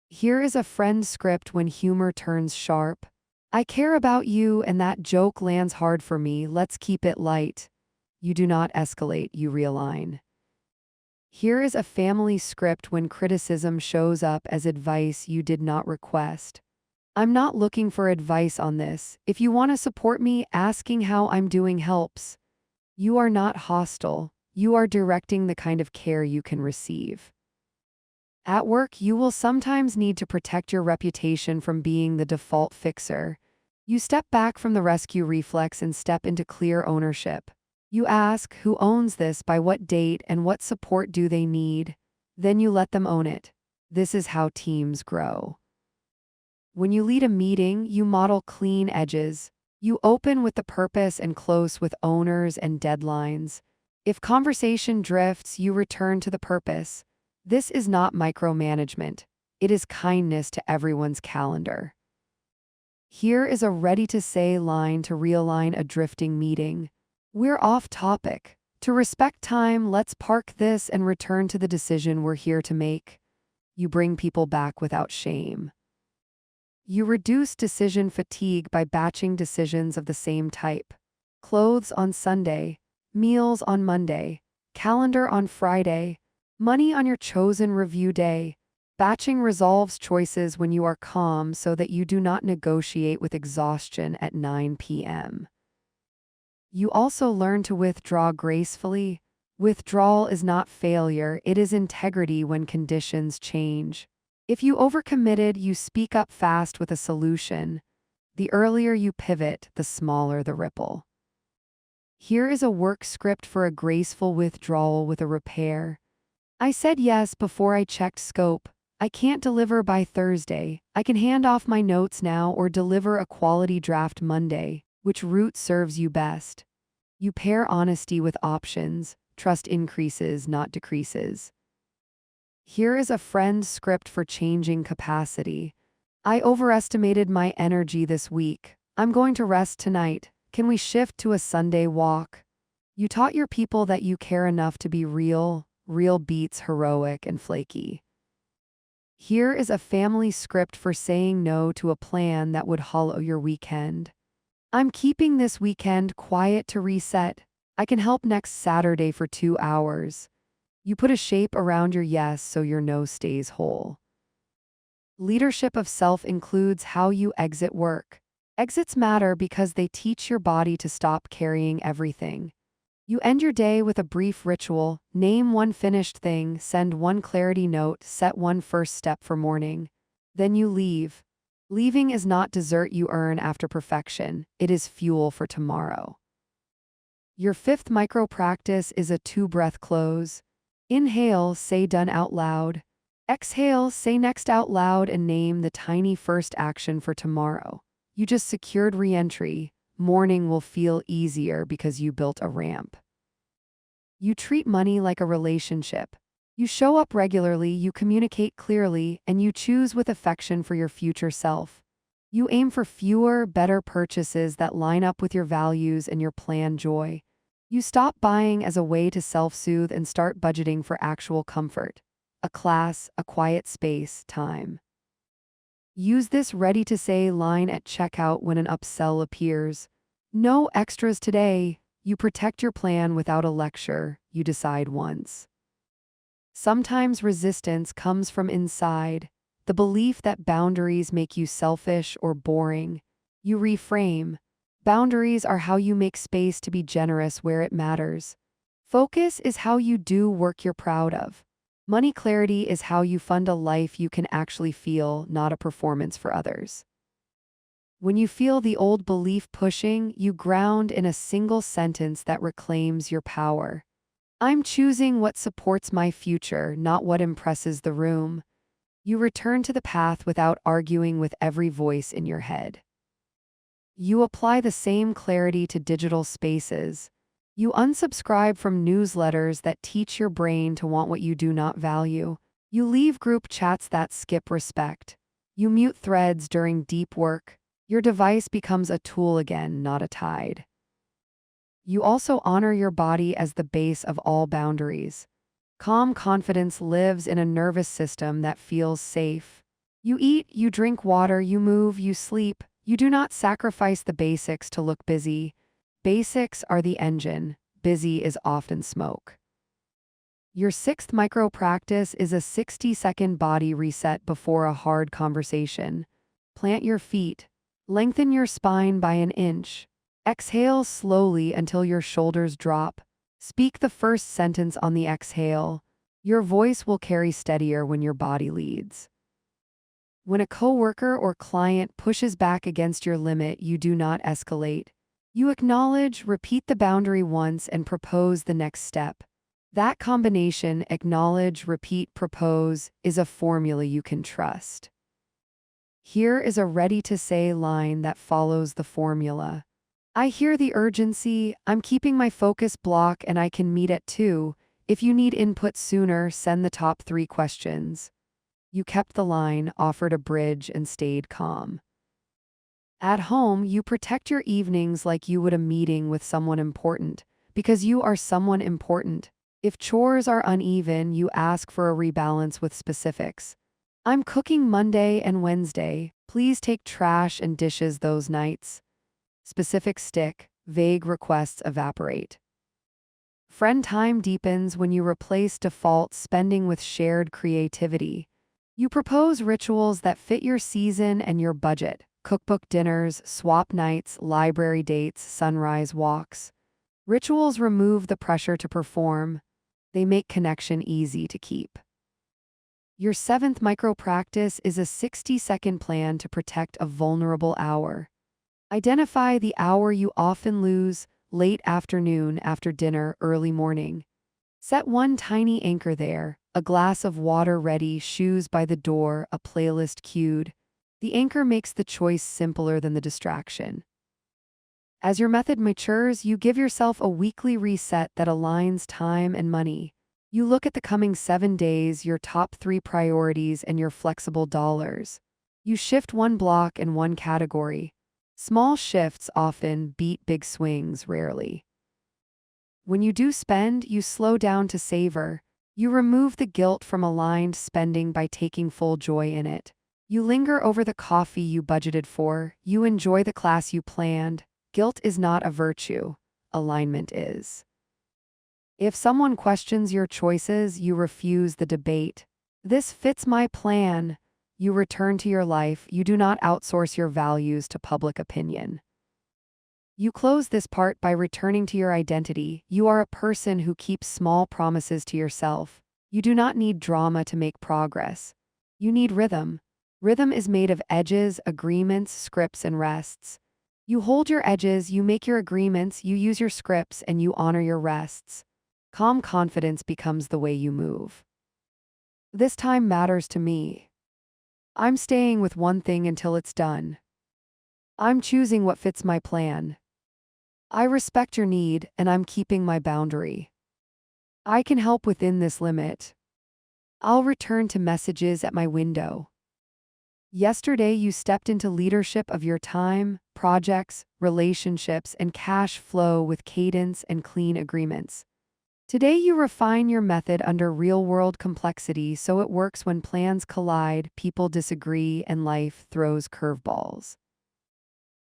Here is a friend script when humor turns sharp. I care about you and that joke lands hard for me, let's keep it light. You do not escalate, you realign. Here is a family script when criticism shows up as advice you did not request. I'm not looking for advice on this. If you want to support me, asking how I'm doing helps. You are not hostile. You are directing the kind of care you can receive. At work, you will sometimes need to protect your reputation from being the default fixer. You step back from the rescue reflex and step into clear ownership. You ask, who owns this, by what date, and what support do they need? Then you let them own it. This is how teams grow. When you lead a meeting, you model clean edges. You open with the purpose and close with owners and deadlines. If conversation drifts, you return to the purpose. This is not micromanagement. It is kindness to everyone's calendar. Here is a ready-to-say line to realign a drifting meeting. We're off topic. To respect time, let's park this and return to the decision we're here to make. You bring people back without shame. You reduce decision fatigue by batching decisions of the same type. Clothes on Sunday, meals on Monday, calendar on Friday, money on your chosen review day. Batching resolves choices when you are calm so that you do not negotiate with exhaustion at 9 p.m. You also learn to withdraw gracefully. Withdrawal is not failure, it is integrity when conditions change. If you overcommitted, you speak up fast with a solution. The earlier you pivot, the smaller the ripple. Here is a work script for a graceful withdrawal with a repair. I said yes before I checked scope. I can't deliver by Thursday. I can hand off my notes now or deliver a quality draft Monday. Which route serves you best? You pair honesty with options. Trust increases, not decreases. Here is a friend's script for changing capacity. I overestimated my energy this week. I'm going to rest tonight. Can we shift to a Sunday walk? You taught your people that you care enough to be real. Real beats heroic and flaky. Here is a family script for saying no to a plan that would hollow your weekend. I'm keeping this weekend quiet to reset. I can help next Saturday for 2 hours. You put a shape around your yes so your no stays whole. Leadership of self includes how you exit work. Exits matter because they teach your body to stop carrying everything. You end your day with a brief ritual, name one finished thing, send one clarity note, set one first step for morning. Then you leave. Leaving is not dessert you earn after perfection, it is fuel for tomorrow. Your fifth micro practice is a 2-breath close. Inhale, say done out loud. Exhale, say next out loud and name the tiny first action for tomorrow. You just secured re-entry. Morning will feel easier because you built a ramp. You treat money like a relationship. You show up regularly, you communicate clearly, and you choose with affection for your future self. You aim for fewer, better purchases that line up with your values and your planned joy. You stop buying as a way to self-soothe and start budgeting for actual comfort. A class, a quiet space, time. Use this ready-to-say line at checkout when an upsell appears. No extras today. You protect your plan without a lecture. You decide once. Sometimes resistance comes from inside. The belief that boundaries make you selfish or boring. You reframe. Boundaries are how you make space to be generous where it matters. Focus is how you do work you're proud of. Money clarity is how you fund a life you can actually feel, not a performance for others. When you feel the old belief pushing, you ground in a single sentence that reclaims your power. I'm choosing what supports my future, not what impresses the room. You return to the path without arguing with every voice in your head. You apply the same clarity to digital spaces. You unsubscribe from newsletters that teach your brain to want what you do not value. You leave group chats that skip respect. You mute threads during deep work. Your device becomes a tool again, not a tide. You also honor your body as the base of all boundaries. Calm confidence lives in a nervous system that feels safe. You eat, you drink water, you move, you sleep. You do not sacrifice the basics to look busy. Basics are the engine. Busy is often smoke. Your sixth micro practice is a 60-second body reset before a hard conversation. Plant your feet. Lengthen your spine by an inch. Exhale slowly until your shoulders drop. Speak the first sentence on the exhale. Your voice will carry steadier when your body leads. When a coworker or client pushes back against your limit, you do not escalate. You acknowledge, repeat the boundary once, and propose the next step. That combination, acknowledge, repeat, propose, is a formula you can trust. Here is a ready-to-say line that follows the formula. I hear the urgency, I'm keeping my focus block, and I can meet at 2. If you need input sooner, send the top 3 questions. You kept the line, offered a bridge, and stayed calm. At home, you protect your evenings like you would a meeting with someone important, because you are someone important. If chores are uneven, you ask for a rebalance with specifics. I'm cooking Monday and Wednesday. Please take trash and dishes those nights. Specifics stick, vague requests evaporate. Friend time deepens when you replace default spending with shared creativity. You propose rituals that fit your season and your budget. Cookbook dinners, swap nights, library dates, sunrise walks. Rituals remove the pressure to perform. They make connection easy to keep. Your seventh micro practice is a 60-second plan to protect a vulnerable hour. Identify the hour you often lose: late afternoon, after dinner, early morning. Set one tiny anchor there: a glass of water ready, shoes by the door, a playlist queued. The anchor makes the choice simpler than the distraction. As your method matures, you give yourself a weekly reset that aligns time and money. You look at the coming 7 days, your top 3 priorities, and your flexible dollars. You shift one block and one category. Small shifts often beat big swings rarely. When you do spend, you slow down to savor. You remove the guilt from aligned spending by taking full joy in it. You linger over the coffee you budgeted for. You enjoy the class you planned. Guilt is not a virtue. Alignment is. If someone questions your choices, you refuse the debate. This fits my plan. You return to your life. You do not outsource your values to public opinion. You close this part by returning to your identity. You are a person who keeps small promises to yourself. You do not need drama to make progress. You need rhythm. Rhythm is made of edges, agreements, scripts, and rests. You hold your edges, you make your agreements, you use your scripts, and you honor your rests. Calm confidence becomes the way you move. This time matters to me. I'm staying with one thing until it's done. I'm choosing what fits my plan. I respect your need, and I'm keeping my boundary. I can help within this limit. I'll return to messages at my window. Yesterday, you stepped into leadership of your time, projects, relationships, and cash flow with cadence and clean agreements. Today, you refine your method under real-world complexity so it works when plans collide, people disagree, and life throws curveballs.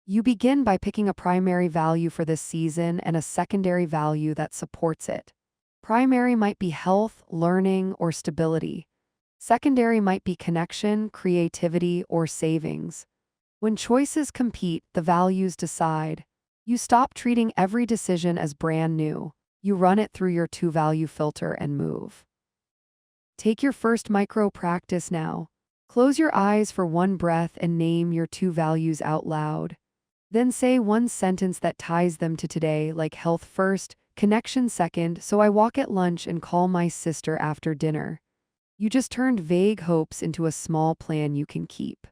You begin by picking a primary value for this season and a secondary value that supports it. Primary might be health, learning, or stability. Secondary might be connection, creativity, or savings. When choices compete, the values decide. You stop treating every decision as brand new. You run it through your two-value filter and move. Take your first micro practice now. Close your eyes for one breath and name your two values out loud. Then say one sentence that ties them to today, like health first, connection second, so I walk at lunch and call my sister after dinner. You just turned vague hopes into a small plan you can keep.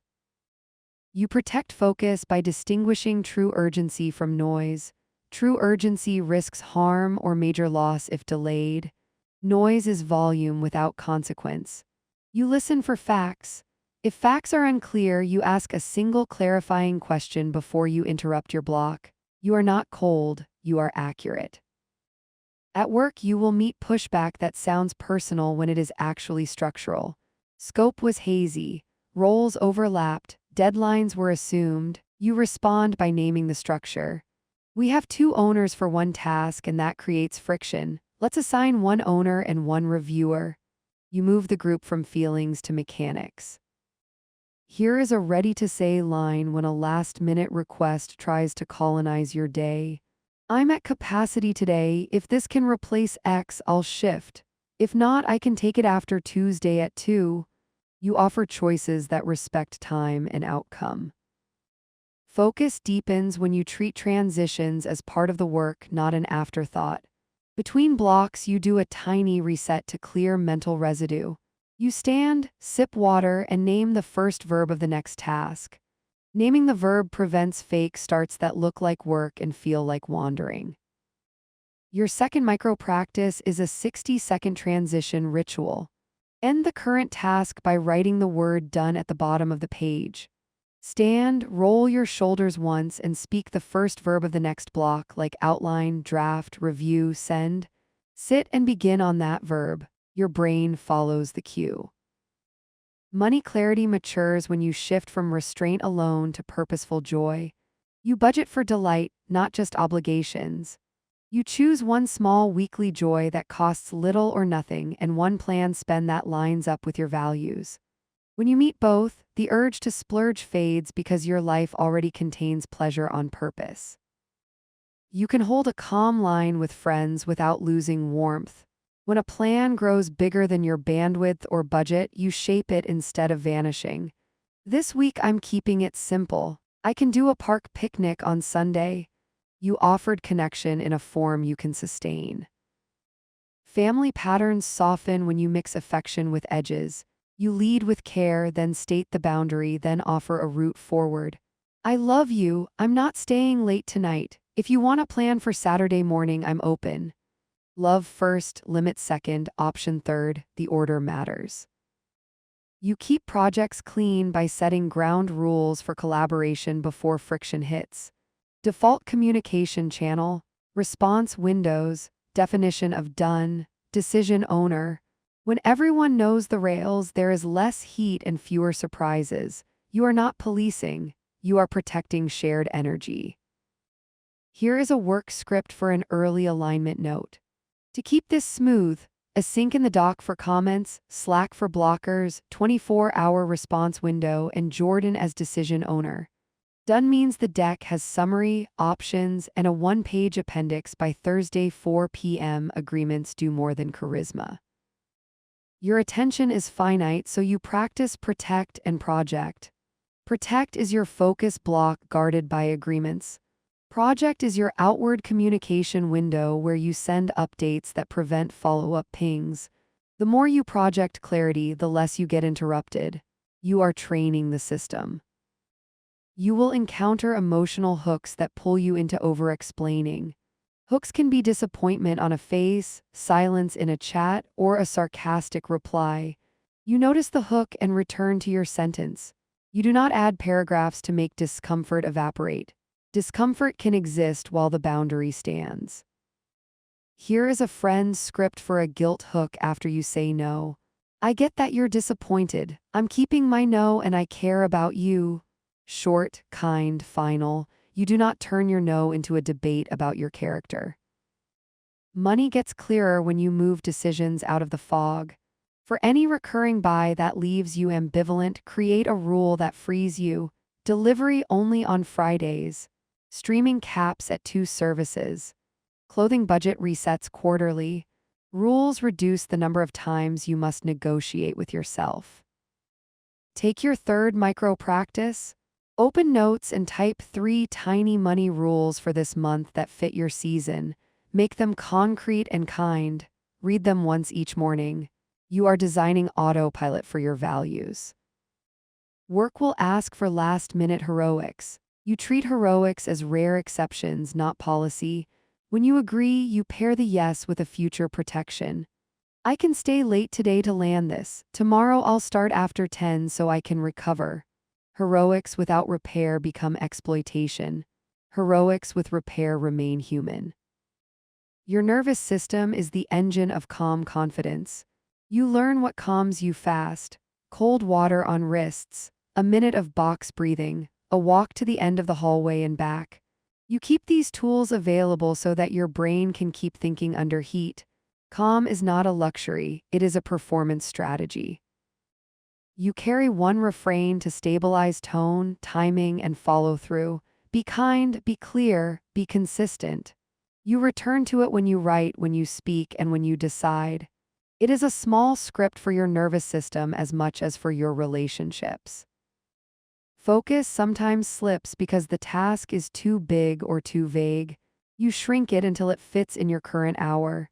You protect focus by distinguishing true urgency from noise. True urgency risks harm or major loss if delayed. Noise is volume without consequence. You listen for facts. If facts are unclear, you ask a single clarifying question before you interrupt your block. You are not cold, you are accurate. At work, you will meet pushback that sounds personal when it is actually structural. Scope was hazy, roles overlapped, deadlines were assumed. You respond by naming the structure. We have 2 owners for one task, and that creates friction. Let's assign one owner and one reviewer. You move the group from feelings to mechanics. Here is a ready-to-say line when a last-minute request tries to colonize your day. I'm at capacity today. If this can replace X, I'll shift. If not, I can take it after Tuesday at 2. You offer choices that respect time and outcome. Focus deepens when you treat transitions as part of the work, not an afterthought. Between blocks, you do a tiny reset to clear mental residue. You stand, sip water, and name the first verb of the next task. Naming the verb prevents fake starts that look like work and feel like wandering. Your second micro practice is a 60-second transition ritual. End the current task by writing the word done at the bottom of the page. Stand, roll your shoulders once, and speak the first verb of the next block, like outline, draft, review, send. Sit and begin on that verb. Your brain follows the cue. Money clarity matures when you shift from restraint alone to purposeful joy. You budget for delight, not just obligations. You choose one small weekly joy that costs little or nothing, and one planned spend that lines up with your values. When you meet both, the urge to splurge fades because your life already contains pleasure on purpose. You can hold a calm line with friends without losing warmth. When a plan grows bigger than your bandwidth or budget, you shape it instead of vanishing. This week I'm keeping it simple. I can do a park picnic on Sunday. You offered connection in a form you can sustain. Family patterns soften when you mix affection with edges. You lead with care, then state the boundary, then offer a route forward. I love you, I'm not staying late tonight. If you want to plan for Saturday morning, I'm open. Love first, limit second, option third, the order matters. You keep projects clean by setting ground rules for collaboration before friction hits. Default communication channel, response windows, definition of done, decision owner. When everyone knows the rails, there is less heat and fewer surprises. You are not policing, you are protecting shared energy. Here is a work script for an early alignment note. To keep this smooth, a sync in the doc for comments, Slack for blockers, 24-hour response window, and Jordan as decision owner. Done means the deck has summary, options, and a one-page appendix by Thursday 4 p.m. Agreements do more than charisma. Your attention is finite, so you practice protect and project. Protect is your focus block guarded by agreements. Project is your outward communication window where you send updates that prevent follow-up pings. The more you project clarity, the less you get interrupted. You are training the system. You will encounter emotional hooks that pull you into over-explaining. Hooks can be disappointment on a face, silence in a chat, or a sarcastic reply. You notice the hook and return to your sentence. You do not add paragraphs to make discomfort evaporate. Discomfort can exist while the boundary stands. Here is a friend's script for a guilt hook after you say no. I get that you're disappointed. I'm keeping my no and I care about you. Short, kind, final. You do not turn your no into a debate about your character. Money gets clearer when you move decisions out of the fog. For any recurring buy that leaves you ambivalent, create a rule that frees you. Delivery only on Fridays. Streaming caps at 2 services. Clothing budget resets quarterly. Rules reduce the number of times you must negotiate with yourself. Take your third micro practice. Open notes and type 3 tiny money rules for this month that fit your season. Make them concrete and kind. Read them once each morning. You are designing autopilot for your values. Work will ask for last-minute heroics. You treat heroics as rare exceptions, not policy. When you agree, you pair the yes with a future protection. I can stay late today to land this. Tomorrow I'll start after 10 so I can recover. Heroics without repair become exploitation. Heroics with repair remain human. Your nervous system is the engine of calm confidence. You learn what calms you fast. Cold water on wrists, a minute of box breathing, a walk to the end of the hallway and back. You keep these tools available so that your brain can keep thinking under heat. Calm is not a luxury, it is a performance strategy. You carry one refrain to stabilize tone, timing, and follow through. Be kind, be clear, be consistent. You return to it when you write, when you speak, and when you decide. It is a small script for your nervous system as much as for your relationships. Focus sometimes slips because the task is too big or too vague. You shrink it until it fits in your current hour.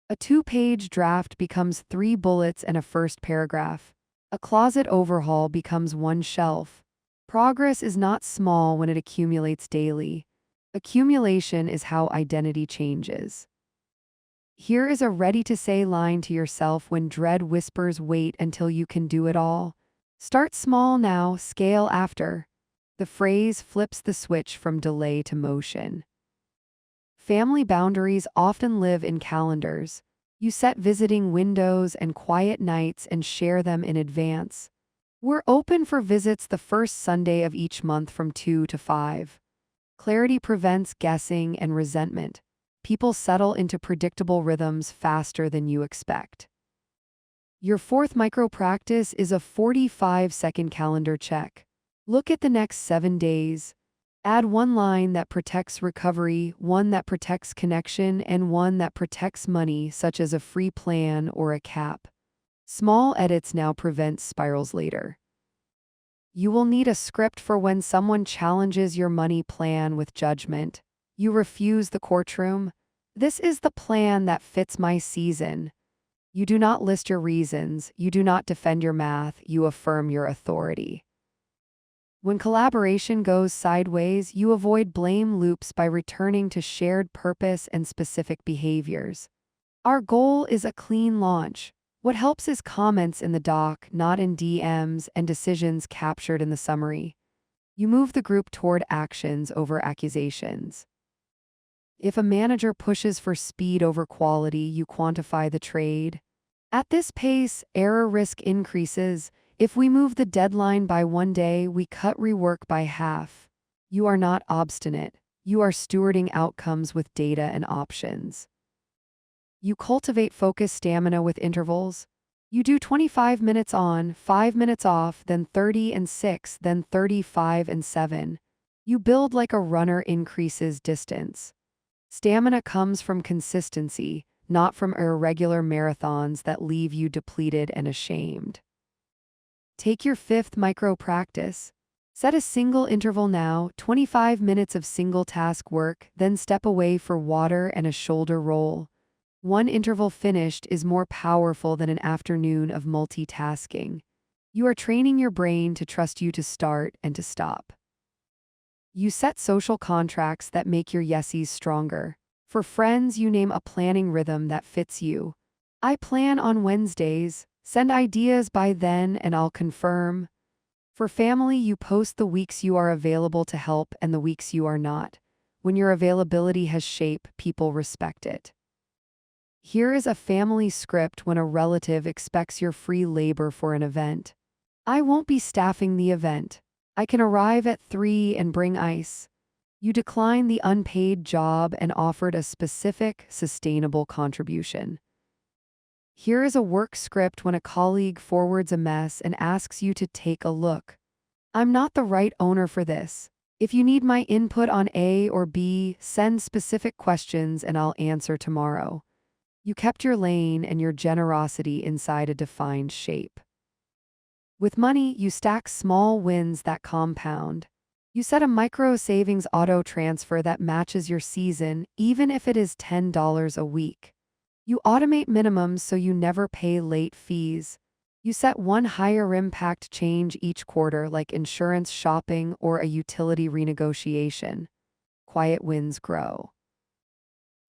A 2-page draft becomes 3 bullets and a first paragraph. A closet overhaul becomes 1 shelf. Progress is not small when it accumulates daily. Accumulation is how identity changes. Here is a ready-to-say line to yourself when dread whispers wait until you can do it all. Start small now, scale after. The phrase flips the switch from delay to motion. Family boundaries often live in calendars. You set visiting windows and quiet nights and share them in advance. We're open for visits the first Sunday of each month from 2 to 5. Clarity prevents guessing and resentment. People settle into predictable rhythms faster than you expect. Your fourth micro practice is a 45-second calendar check. Look at the next 7 days. Add one line that protects recovery, one that protects connection, and one that protects money, such as a free plan or a cap. Small edits now prevent spirals later. You will need a script for when someone challenges your money plan with judgment. You refuse the courtroom. This is the plan that fits my season. You do not list your reasons. You do not defend your math. You affirm your authority. When collaboration goes sideways, you avoid blame loops by returning to shared purpose and specific behaviors. Our goal is a clean launch. What helps is comments in the doc, not in DMs, and decisions captured in the summary. You move the group toward actions over accusations. If a manager pushes for speed over quality, you quantify the trade. At this pace, error risk increases. If we move the deadline by 1 day, we cut rework by half. You are not obstinate. You are stewarding outcomes with data and options. You cultivate focus stamina with intervals. You do 25 minutes on, 5 minutes off, then 30 and 6, then 35 and 7. You build like a runner increases distance. Stamina comes from consistency, not from irregular marathons that leave you depleted and ashamed. Take your 5th micro practice. Set a single interval now, 25 minutes of single task work, then step away for water and a shoulder roll. One interval finished is more powerful than an afternoon of multitasking. You are training your brain to trust you to start and to stop. You set social contracts that make your yesies stronger. For friends, you name a planning rhythm that fits you. I plan on Wednesdays. Send ideas by then and I'll confirm. For family, you post the weeks you are available to help and the weeks you are not. When your availability has shape, people respect it. Here is a family script when a relative expects your free labor for an event. I won't be staffing the event. I can arrive at 3 and bring ice. You decline the unpaid job and offered a specific, sustainable contribution. Here is a work script when a colleague forwards a mess and asks you to take a look. I'm not the right owner for this. If you need my input on A or B, send specific questions and I'll answer tomorrow. You kept your lane and your generosity inside a defined shape. With money, you stack small wins that compound. You set a micro savings auto transfer that matches your season, even if it is $10 a week. You automate minimums so you never pay late fees. You set one higher impact change each quarter, like insurance shopping or a utility renegotiation. Quiet wins grow.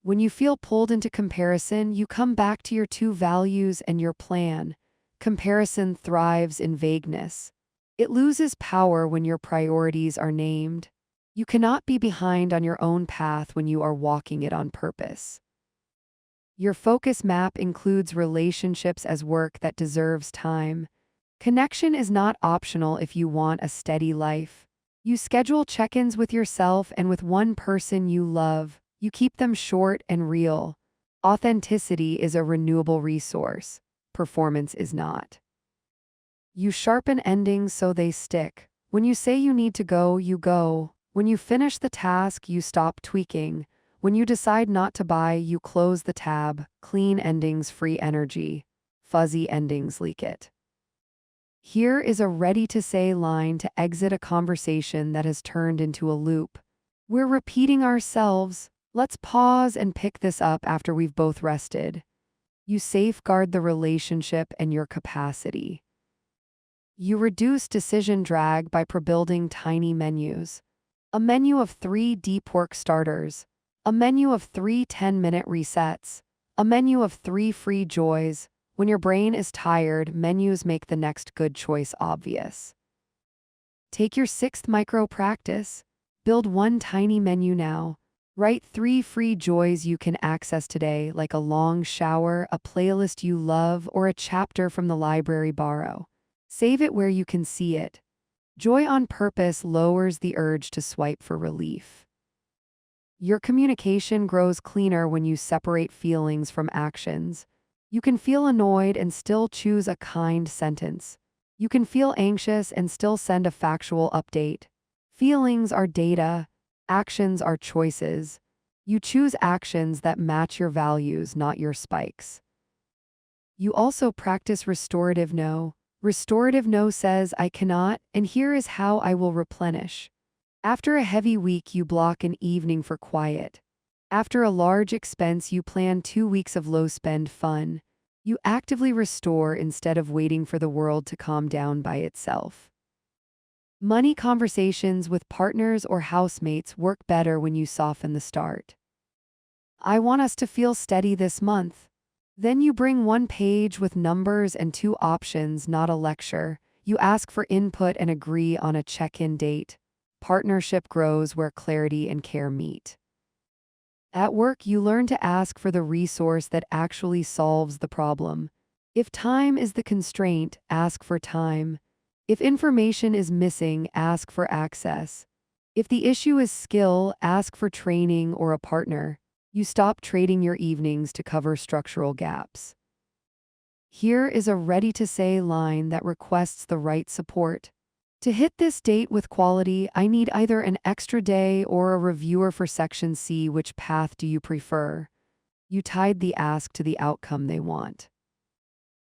When you feel pulled into comparison, you come back to your 2 values and your plan. Comparison thrives in vagueness. It loses power when your priorities are named. You cannot be behind on your own path when you are walking it on purpose. Your focus map includes relationships as work that deserves time. Connection is not optional if you want a steady life. You schedule check-ins with yourself and with one person you love. You keep them short and real. Authenticity is a renewable resource. Performance is not. You sharpen endings so they stick. When you say you need to go, you go. When you finish the task, you stop tweaking. When you decide not to buy, you close the tab. Clean endings free energy. Fuzzy endings leak it. Here is a ready-to-say line to exit a conversation that has turned into a loop. We're repeating ourselves. Let's pause and pick this up after we've both rested. You safeguard the relationship and your capacity. You reduce decision drag by pre-building tiny menus. A menu of 3 deep work starters. A menu of 3 10-minute resets. A menu of 3 free joys. When your brain is tired, menus make the next good choice obvious. Take your 6th micro practice. Build one tiny menu now. Write 3 free joys you can access today, like a long shower, a playlist you love, or a chapter from the library borrow. Save it where you can see it. Joy on purpose lowers the urge to swipe for relief. Your communication grows cleaner when you separate feelings from actions. You can feel annoyed and still choose a kind sentence. You can feel anxious and still send a factual update. Feelings are data, actions are choices. You choose actions that match your values, not your spikes. You also practice restorative no. Restorative no says, I cannot, and here is how I will replenish. After a heavy week, you block an evening for quiet. After a large expense, you plan 2 weeks of low-spend fun. You actively restore instead of waiting for the world to calm down by itself. Money conversations with partners or housemates work better when you soften the start. I want us to feel steady this month. Then you bring 1 page with numbers and 2 options, not a lecture. You ask for input and agree on a check-in date. Partnership grows where clarity and care meet. At work, you learn to ask for the resource that actually solves the problem. If time is the constraint, ask for time. If information is missing, ask for access. If the issue is skill, ask for training or a partner. You stop trading your evenings to cover structural gaps. Here is a ready-to-say line that requests the right support. To hit this date with quality, I need either an extra day or a reviewer for Section C. Which path do you prefer? You tied the ask to the outcome they want.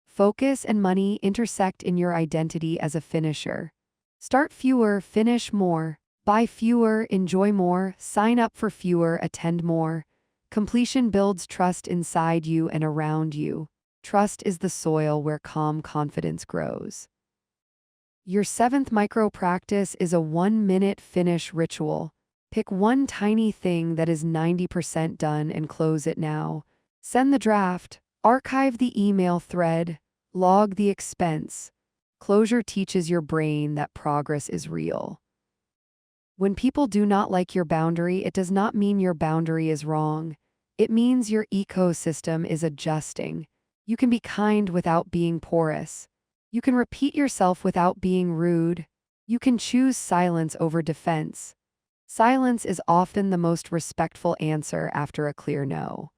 Focus and money intersect in your identity as a finisher. Start fewer, finish more. Buy fewer, enjoy more. Sign up for fewer, attend more. Completion builds trust inside you and around you. Trust is the soil where calm confidence grows. Your 7th micro practice is a 1-minute finish ritual. Pick one tiny thing that is 90% done and close it now. Send the draft, archive the email thread, log the expense. Closure teaches your brain that progress is real. When people do not like your boundary, it does not mean your boundary is wrong. It means your ecosystem is adjusting. You can be kind without being porous. You can repeat yourself without being rude. You can choose silence over defense. Silence is often the most respectful answer after a clear no.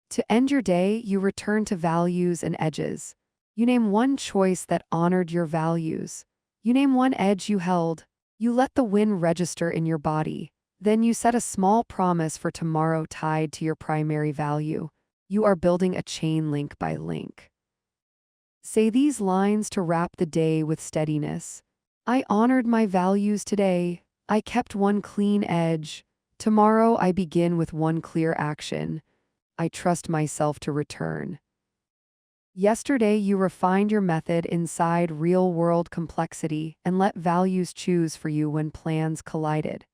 To end your day, you return to values and edges. You name one choice that honored your values. You name one edge you held. You let the win register in your body. Then you set a small promise for tomorrow tied to your primary value. You are building a chain link by link. Say these lines to wrap the day with steadiness. I honored my values today. I kept one clean edge. Tomorrow I begin with one clear action. I trust myself to return. Yesterday you refined your method inside real-world complexity and let values choose for you when plans collided.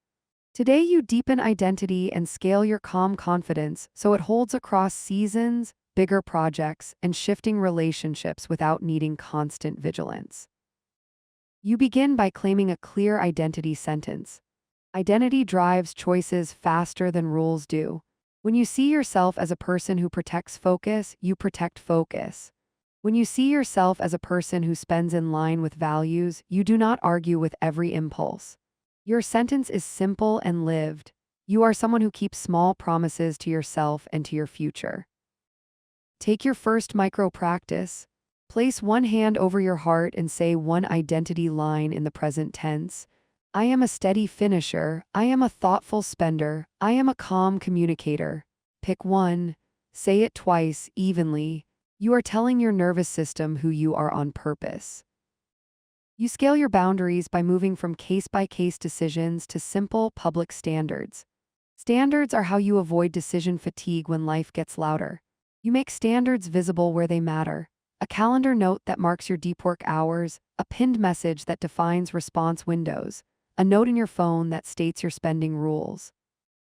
Today you deepen identity and scale your calm confidence so it holds across seasons, bigger projects, and shifting relationships without needing constant vigilance. You begin by claiming a clear identity sentence. Identity drives choices faster than rules do. When you see yourself as a person who protects focus, you protect focus. When you see yourself as a person who spends in line with values, you do not argue with every impulse. Your sentence is simple and lived. You are someone who keeps small promises to yourself and to your future. Take your first micro practice. Place one hand over your heart and say one identity line in the present tense. I am a steady finisher. I am a thoughtful spender. I am a calm communicator. Pick one. Say it twice, evenly. You are telling your nervous system who you are on purpose. You scale your boundaries by moving from case-by-case decisions to simple public standards. Standards are how you avoid decision fatigue when life gets louder. You make standards visible where they matter. A calendar note that marks your deep work hours, a pinned message that defines response windows, a note in your phone that states your spending rules.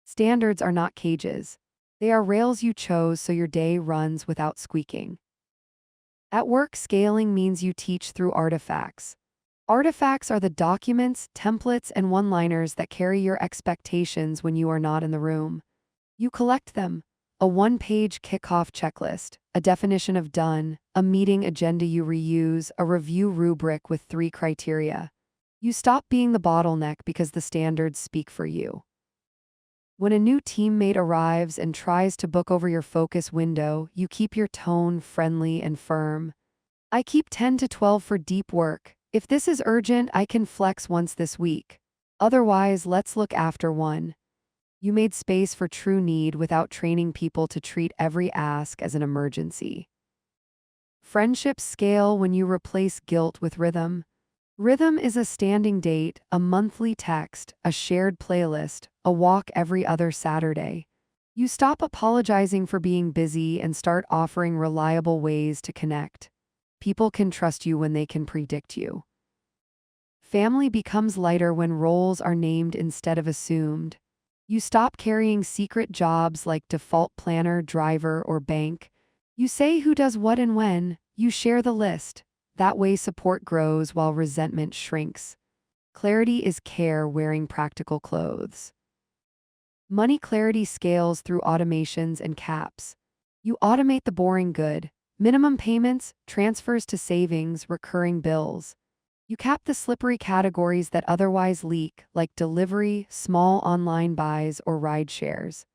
Standards are not cages. They are rails you chose so your day runs without squeaking. At work, scaling means you teach through artifacts. Artifacts are the documents, templates, and one-liners that carry your expectations when you are not in the room. You collect them. A 1-page kickoff checklist, a definition of done, a meeting agenda you reuse, a review rubric with 3 criteria. You stop being the bottleneck because the standards speak for you. When a new teammate arrives and tries to book over your focus window, you keep your tone friendly and firm. I keep 10 to 12 for deep work. If this is urgent, I can flex once this week. Otherwise, let's look after one. You made space for true need without training people to treat every ask as an emergency. Friendships scale when you replace guilt with rhythm. Rhythm is a standing date, a monthly text, a shared playlist, a walk every other Saturday. You stop apologizing for being busy and start offering reliable ways to connect. People can trust you when they can predict you. Family becomes lighter when roles are named instead of assumed. You stop carrying secret jobs like default planner, driver, or bank. You say who does what and when. You share the list. That way support grows while resentment shrinks. Clarity is care wearing practical clothes. Money clarity scales through automations and caps. You automate the boring good. Minimum payments, transfers to savings, recurring bills. You cap the slippery categories that otherwise leak, like delivery, small online buys, or ride shares.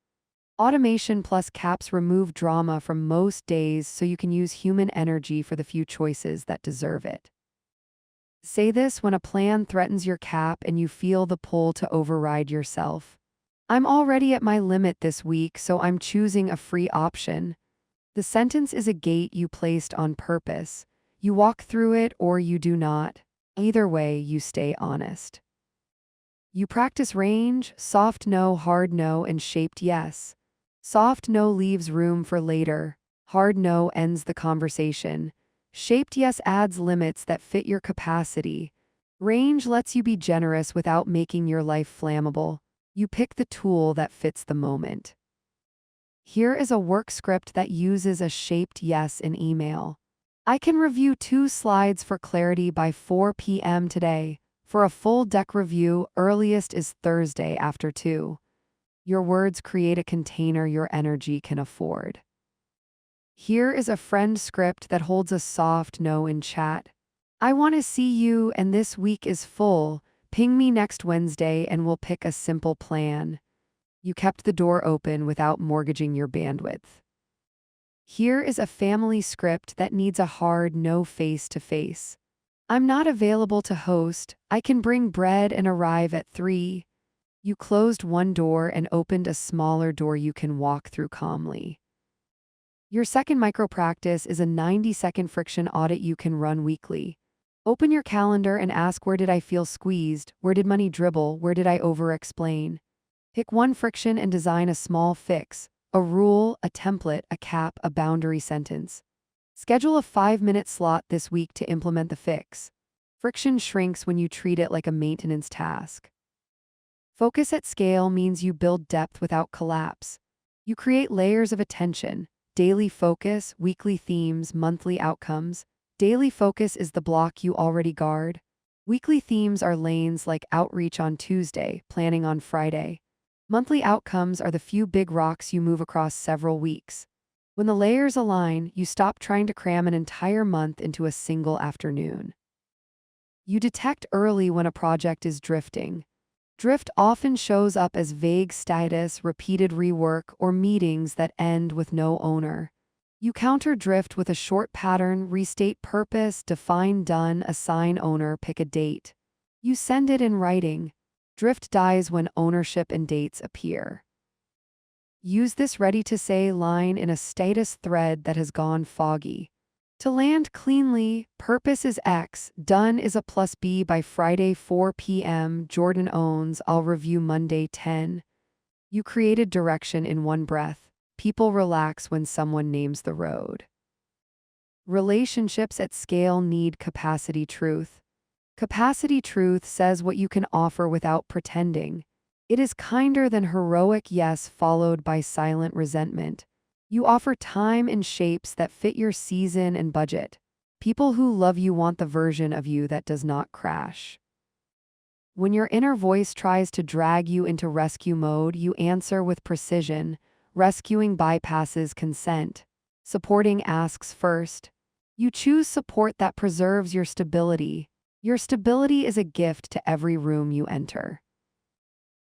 Automation plus caps remove drama from most days so you can use human energy for the few choices that deserve it. Say this when a plan threatens your cap and you feel the pull to override yourself. I'm already at my limit this week, so I'm choosing a free option. The sentence is a gate you placed on purpose. You walk through it or you do not. Either way, you stay honest. You practice range, soft no, hard no, and shaped yes. Soft no leaves room for later. Hard no ends the conversation. Shaped yes adds limits that fit your capacity. Range lets you be generous without making your life flammable. You pick the tool that fits the moment. Here is a work script that uses a shaped yes in email. I can review 2 slides for clarity by 4 p.m. today. For a full deck review, earliest is Thursday after 2. Your words create a container your energy can afford. Here is a friend script that holds a soft no in chat. I want to see you and this week is full. Ping me next Wednesday and we'll pick a simple plan. You kept the door open without mortgaging your bandwidth. Here is a family script that needs a hard no face-to-face. I'm not available to host. I can bring bread and arrive at 3. You closed one door and opened a smaller door you can walk through calmly. Your second micro practice is a 90-second friction audit you can run weekly. Open your calendar and ask, where did I feel squeezed? Where did money dribble? Where did I over-explain? Pick one friction and design a small fix, a rule, a template, a cap, a boundary sentence. Schedule a 5-minute slot this week to implement the fix. Friction shrinks when you treat it like a maintenance task. Focus at scale means you build depth without collapse. You create layers of attention, daily focus, weekly themes, monthly outcomes. Daily focus is the block you already guard. Weekly themes are lanes like outreach on Tuesday, planning on Friday. Monthly outcomes are the few big rocks you move across several weeks. When the layers align, you stop trying to cram an entire month into a single afternoon. You detect early when a project is drifting. Drift often shows up as vague status, repeated rework, or meetings that end with no owner. You counter drift with a short pattern, restate purpose, define done, assign owner, pick a date. You send it in writing. Drift dies when ownership and dates appear. Use this ready-to-say line in a status thread that has gone foggy. To land cleanly, purpose is X, done is a plus B by Friday 4 p.m. Jordan owns, I'll review Monday 10. You created direction in one breath. People relax when someone names the road. Relationships at scale need capacity truth. Capacity truth says what you can offer without pretending. It is kinder than heroic yes followed by silent resentment. You offer time in shapes that fit your season and budget. People who love you want the version of you that does not crash. When your inner voice tries to drag you into rescue mode, you answer with precision. Rescuing bypasses consent. Supporting asks first. You choose support that preserves your stability. Your stability is a gift to every room you enter.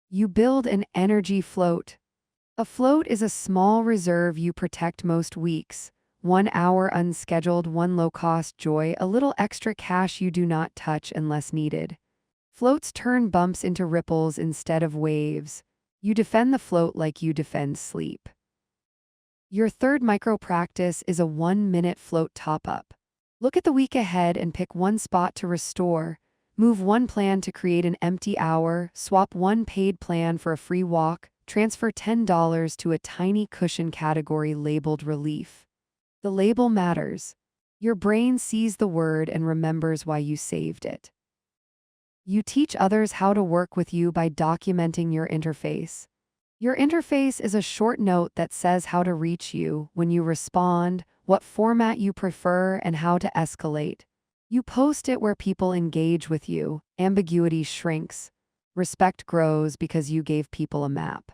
You build an energy float. A float is a small reserve you protect most weeks. 1 hour unscheduled, 1 low-cost joy, a little extra cash you do not touch unless needed. Floats turn bumps into ripples instead of waves. You defend the float like you defend sleep. Your third micro practice is a 1-minute float top-up. Look at the week ahead and pick one spot to restore. Move one plan to create an empty hour, swap one paid plan for a free walk, transfer $10 to a tiny cushion category labeled relief. The label matters. Your brain sees the word and remembers why you saved it. You teach others how to work with you by documenting your interface. Your interface is a short note that says how to reach you, when you respond, what format you prefer, and how to escalate. You post it where people engage with you. Ambiguity shrinks. Respect grows because you gave people a map.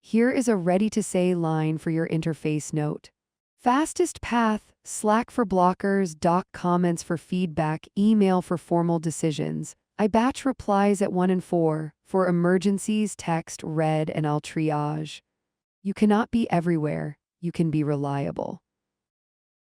Here is a ready-to-say line for your interface note. Fastest path: Slack for blockers, doc comments for feedback, email for formal decisions. I batch replies at 1 and 4. For emergencies, text, read, and I'll triage. You cannot be everywhere. You can be reliable.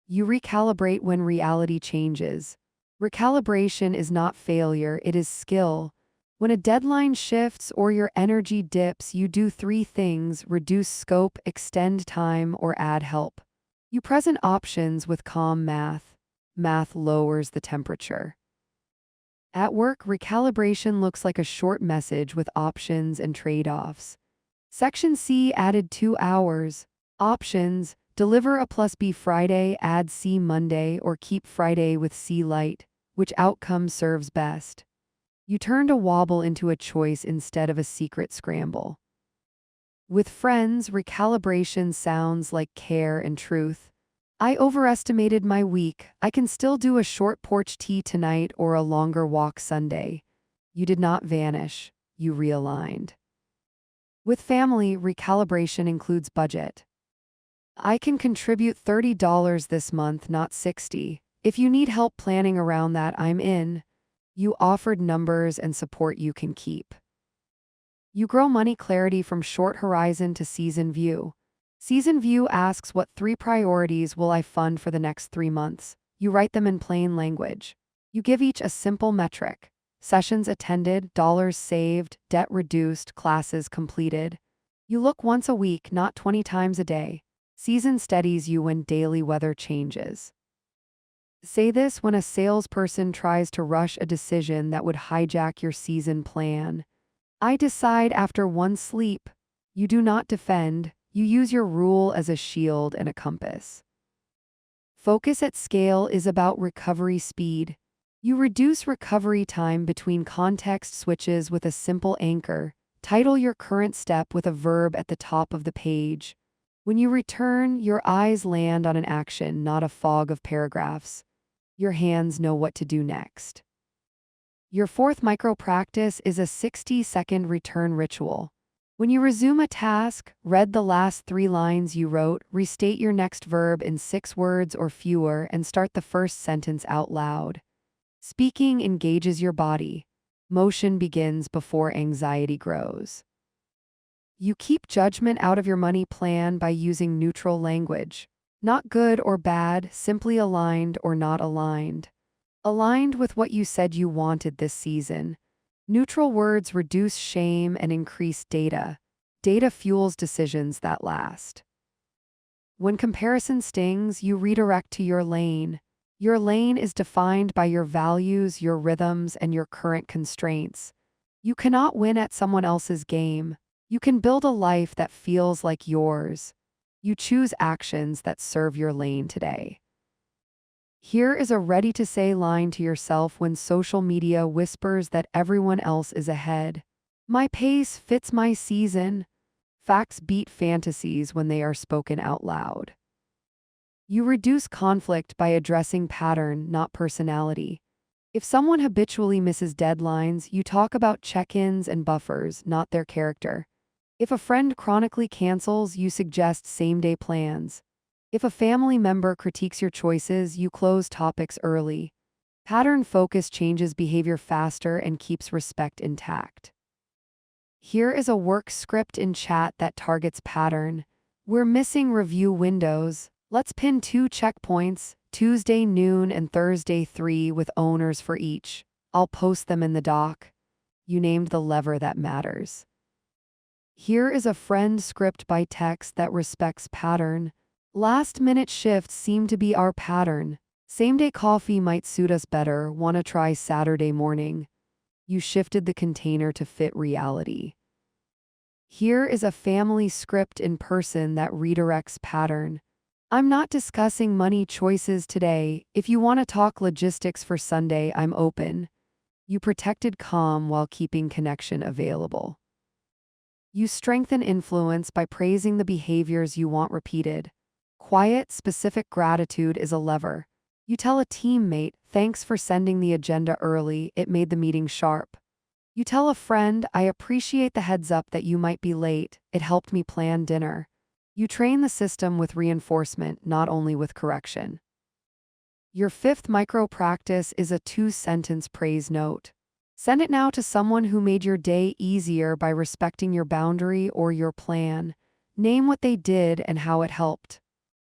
You recalibrate when reality changes. Recalibration is not failure, it is skill. When a deadline shifts or your energy dips, you do 3 things: reduce scope, extend time, or add help. You present options with calm math. Math lowers the temperature. At work, recalibration looks like a short message with options and trade-offs. Section C added 2 hours. Options: deliver a plus B Friday, add C Monday, or keep Friday with C light. Which outcome serves best? You turned a wobble into a choice instead of a secret scramble. With friends, recalibration sounds like care and truth. I overestimated my week. I can still do a short porch tea tonight or a longer walk Sunday. You did not vanish. You realigned. With family, recalibration includes budget. I can contribute $30 this month, not $60. If you need help planning around that, I'm in. You offered numbers and support you can keep. You grow money clarity from short horizon to season view. Season view asks, what 3 priorities will I fund for the next 3 months? You write them in plain language. You give each a simple metric: sessions attended, dollars saved, debt reduced, classes completed. You look once a week, not 20 times a day. Season steadies you when daily weather changes. Say this when a salesperson tries to rush a decision that would hijack your season plan. I decide after 1 sleep. You do not defend. You use your rule as a shield and a compass. Focus at scale is about recovery speed. You reduce recovery time between context switches with a simple anchor. Title your current step with a verb at the top of the page. When you return, your eyes land on an action, not a fog of paragraphs. Your hands know what to do next. Your 4th micro practice is a 60-second return ritual. When you resume a task, read the last 3 lines you wrote, restate your next verb in 6 words or fewer, and start the first sentence out loud. Speaking engages your body. Motion begins before anxiety grows. You keep judgment out of your money plan by using neutral language. Not good or bad, simply aligned or not aligned. Aligned with what you said you wanted this season. Neutral words reduce shame and increase data. Data fuels decisions that last. When comparison stings, you redirect to your lane. Your lane is defined by your values, your rhythms, and your current constraints. You cannot win at someone else's game. You can build a life that feels like yours. You choose actions that serve your lane today. Here is a ready-to-say line to yourself when social media whispers that everyone else is ahead. My pace fits my season. Facts beat fantasies when they are spoken out loud. You reduce conflict by addressing pattern, not personality. If someone habitually misses deadlines, you talk about check-ins and buffers, not their character. If a friend chronically cancels, you suggest same-day plans. If a family member critiques your choices, you close topics early. Pattern focus changes behavior faster and keeps respect intact. Here is a work script in chat that targets pattern. We're missing review windows. Let's pin 2 checkpoints, Tuesday noon and Thursday 3 with owners for each. I'll post them in the doc. You named the lever that matters. Here is a friend script by text that respects pattern. Last-minute shifts seem to be our pattern. Same-day coffee might suit us better. Want to try Saturday morning? You shifted the container to fit reality. Here is a family script in person that redirects pattern. I'm not discussing money choices today. If you want to talk logistics for Sunday, I'm open. You protected calm while keeping connection available. You strengthen influence by praising the behaviors you want repeated. Quiet, specific gratitude is a lever. You tell a teammate, thanks for sending the agenda early, it made the meeting sharp. You tell a friend, I appreciate the heads up that you might be late, it helped me plan dinner. You train the system with reinforcement, not only with correction. Your fifth micro practice is a 2-sentence praise note. Send it now to someone who made your day easier by respecting your boundary or your plan. Name what they did and how it helped.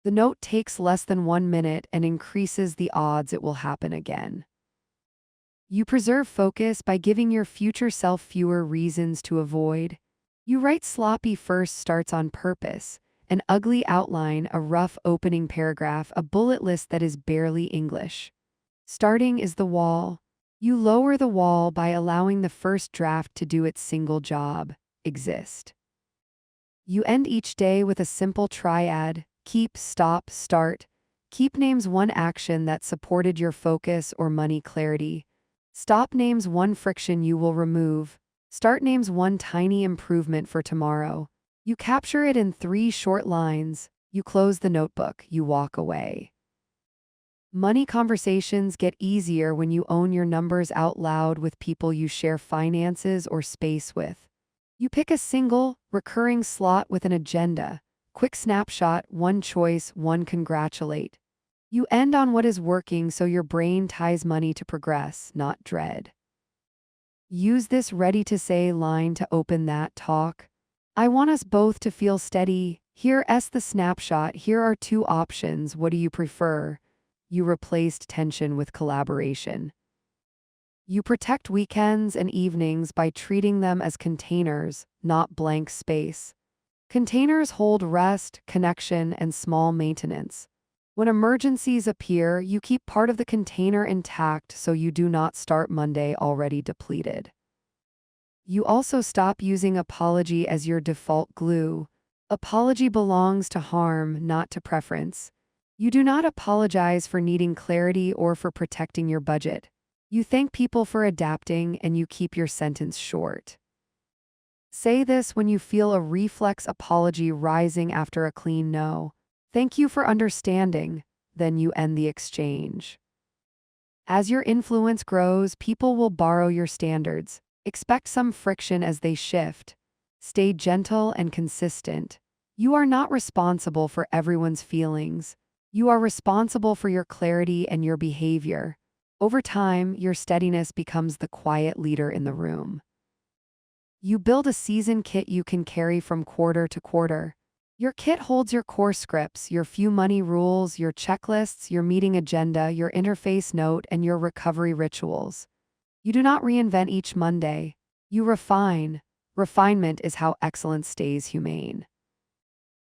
The note takes less than 1 minute and increases the odds it will happen again. You preserve focus by giving your future self fewer reasons to avoid. You write sloppy first starts on purpose, an ugly outline, a rough opening paragraph, a bullet list that is barely English. Starting is the wall. You lower the wall by allowing the first draft to do its single job, exist. You end each day with a simple triad: keep, stop, start. Keep names one action that supported your focus or money clarity. Stop names one friction you will remove. Start names one tiny improvement for tomorrow. You capture it in 3 short lines. You close the notebook. You walk away. Money conversations get easier when you own your numbers out loud with people you share finances or space with. You pick a single, recurring slot with an agenda. Quick snapshot, one choice, one congratulate. You end on what is working so your brain ties money to progress, not dread. Use this ready-to-say line to open that talk. I want us both to feel steady. Here's the snapshot. Here are 2 options. What do you prefer? You replaced tension with collaboration. You protect weekends and evenings by treating them as containers, not blank space. Containers hold rest, connection, and small maintenance. When emergencies appear, you keep part of the container intact so you do not start Monday already depleted. You also stop using apology as your default glue. Apology belongs to harm, not to preference. You do not apologize for needing clarity or for protecting your budget. You thank people for adapting and you keep your sentence short. Say this when you feel a reflex apology rising after a clean no. Thank you for understanding. Then you end the exchange. As your influence grows, people will borrow your standards. Expect some friction as they shift. Stay gentle and consistent. You are not responsible for everyone's feelings. You are responsible for your clarity and your behavior. Over time, your steadiness becomes the quiet leader in the room. You build a season kit you can carry from quarter to quarter. Your kit holds your core scripts, your few money rules, your checklists, your meeting agenda, your interface note, and your recovery rituals. You do not reinvent each Monday. You refine. Refinement is how excellence stays humane.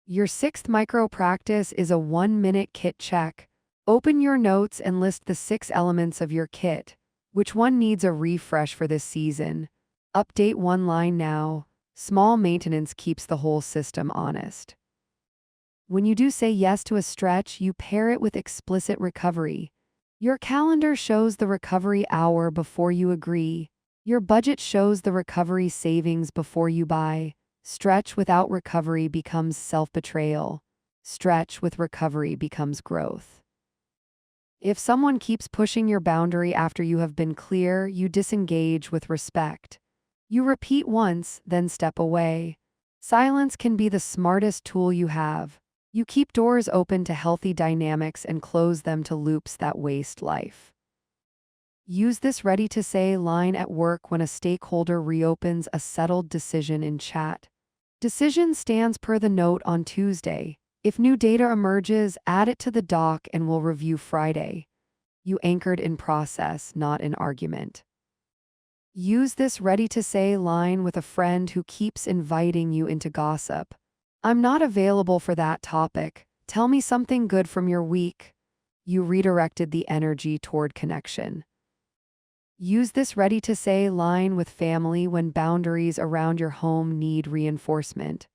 Your 6th micro practice is a 1-minute kit check. Open your notes and list the 6 elements of your kit. Which one needs a refresh for this season? Update one line now. Small maintenance keeps the whole system honest. When you do say yes to a stretch, you pair it with explicit recovery. Your calendar shows the recovery hour before you agree. Your budget shows the recovery savings before you buy. Stretch without recovery becomes self-betrayal. Stretch with recovery becomes growth. If someone keeps pushing your boundary after you have been clear, you disengage with respect. You repeat once, then step away. Silence can be the smartest tool you have. You keep doors open to healthy dynamics and close them to loops that waste life. Use this ready-to-say line at work when a stakeholder reopens a settled decision in chat. Decision stands per the note on Tuesday. If new data emerges, add it to the doc and we'll review Friday. You anchored in process, not in argument. Use this ready-to-say line with a friend who keeps inviting you into gossip. I'm not available for that topic. Tell me something good from your week. You redirected the energy toward connection. Use this ready-to-say line with family when boundaries around your home need reinforcement.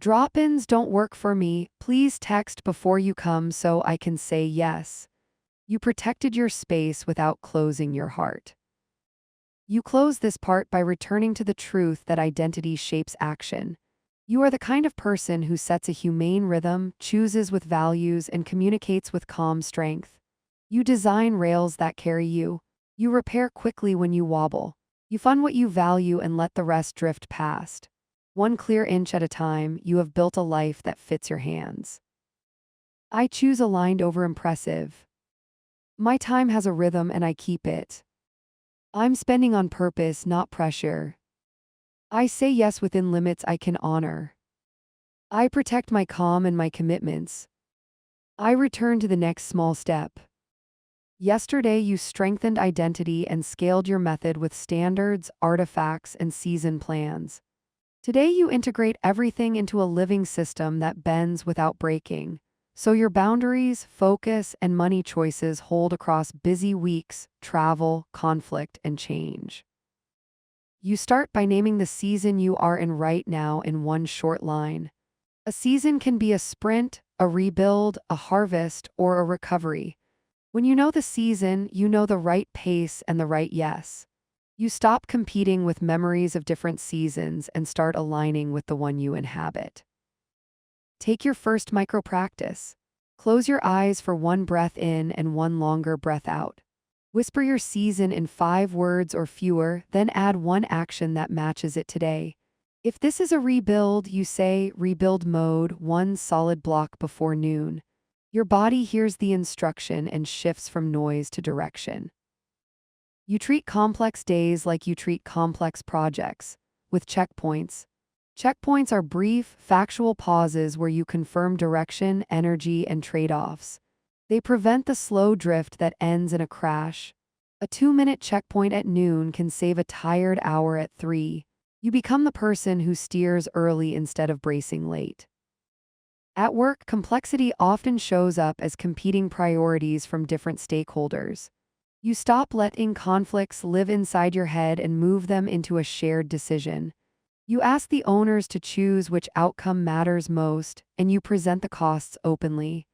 Drop-ins don't work for me. Please text before you come so I can say yes. You protected your space without closing your heart. You close this part by returning to the truth that identity shapes action. You are the kind of person who sets a humane rhythm, chooses with values, and communicates with calm strength. You design rails that carry you. You repair quickly when you wobble. You fund what you value and let the rest drift past. One clear inch at a time, you have built a life that fits your hands. I choose aligned over impressive. My time has a rhythm and I keep it. I'm spending on purpose, not pressure. I say yes within limits I can honor. I protect my calm and my commitments. I return to the next small step. Yesterday, you strengthened identity and scaled your method with standards, artifacts, and season plans. Today, you integrate everything into a living system that bends without breaking. So your boundaries, focus, and money choices hold across busy weeks, travel, conflict, and change. You start by naming the season you are in right now in one short line. A season can be a sprint, a rebuild, a harvest, or a recovery. When you know the season, you know the right pace and the right yes. You stop competing with memories of different seasons and start aligning with the one you inhabit. Take your first micro practice. Close your eyes for one breath in and one longer breath out. Whisper your season in 5 words or fewer, then add one action that matches it today. If this is a rebuild, you say rebuild mode, 1 solid block before noon. Your body hears the instruction and shifts from noise to direction. You treat complex days like you treat complex projects, with checkpoints. Checkpoints are brief, factual pauses where you confirm direction, energy, and trade-offs. They prevent the slow drift that ends in a crash. A 2-minute checkpoint at noon can save a tired hour at 3. You become the person who steers early instead of bracing late. At work, complexity often shows up as competing priorities from different stakeholders. You stop letting conflicts live inside your head and move them into a shared decision. You ask the owners to choose which outcome matters most, and you present the costs openly.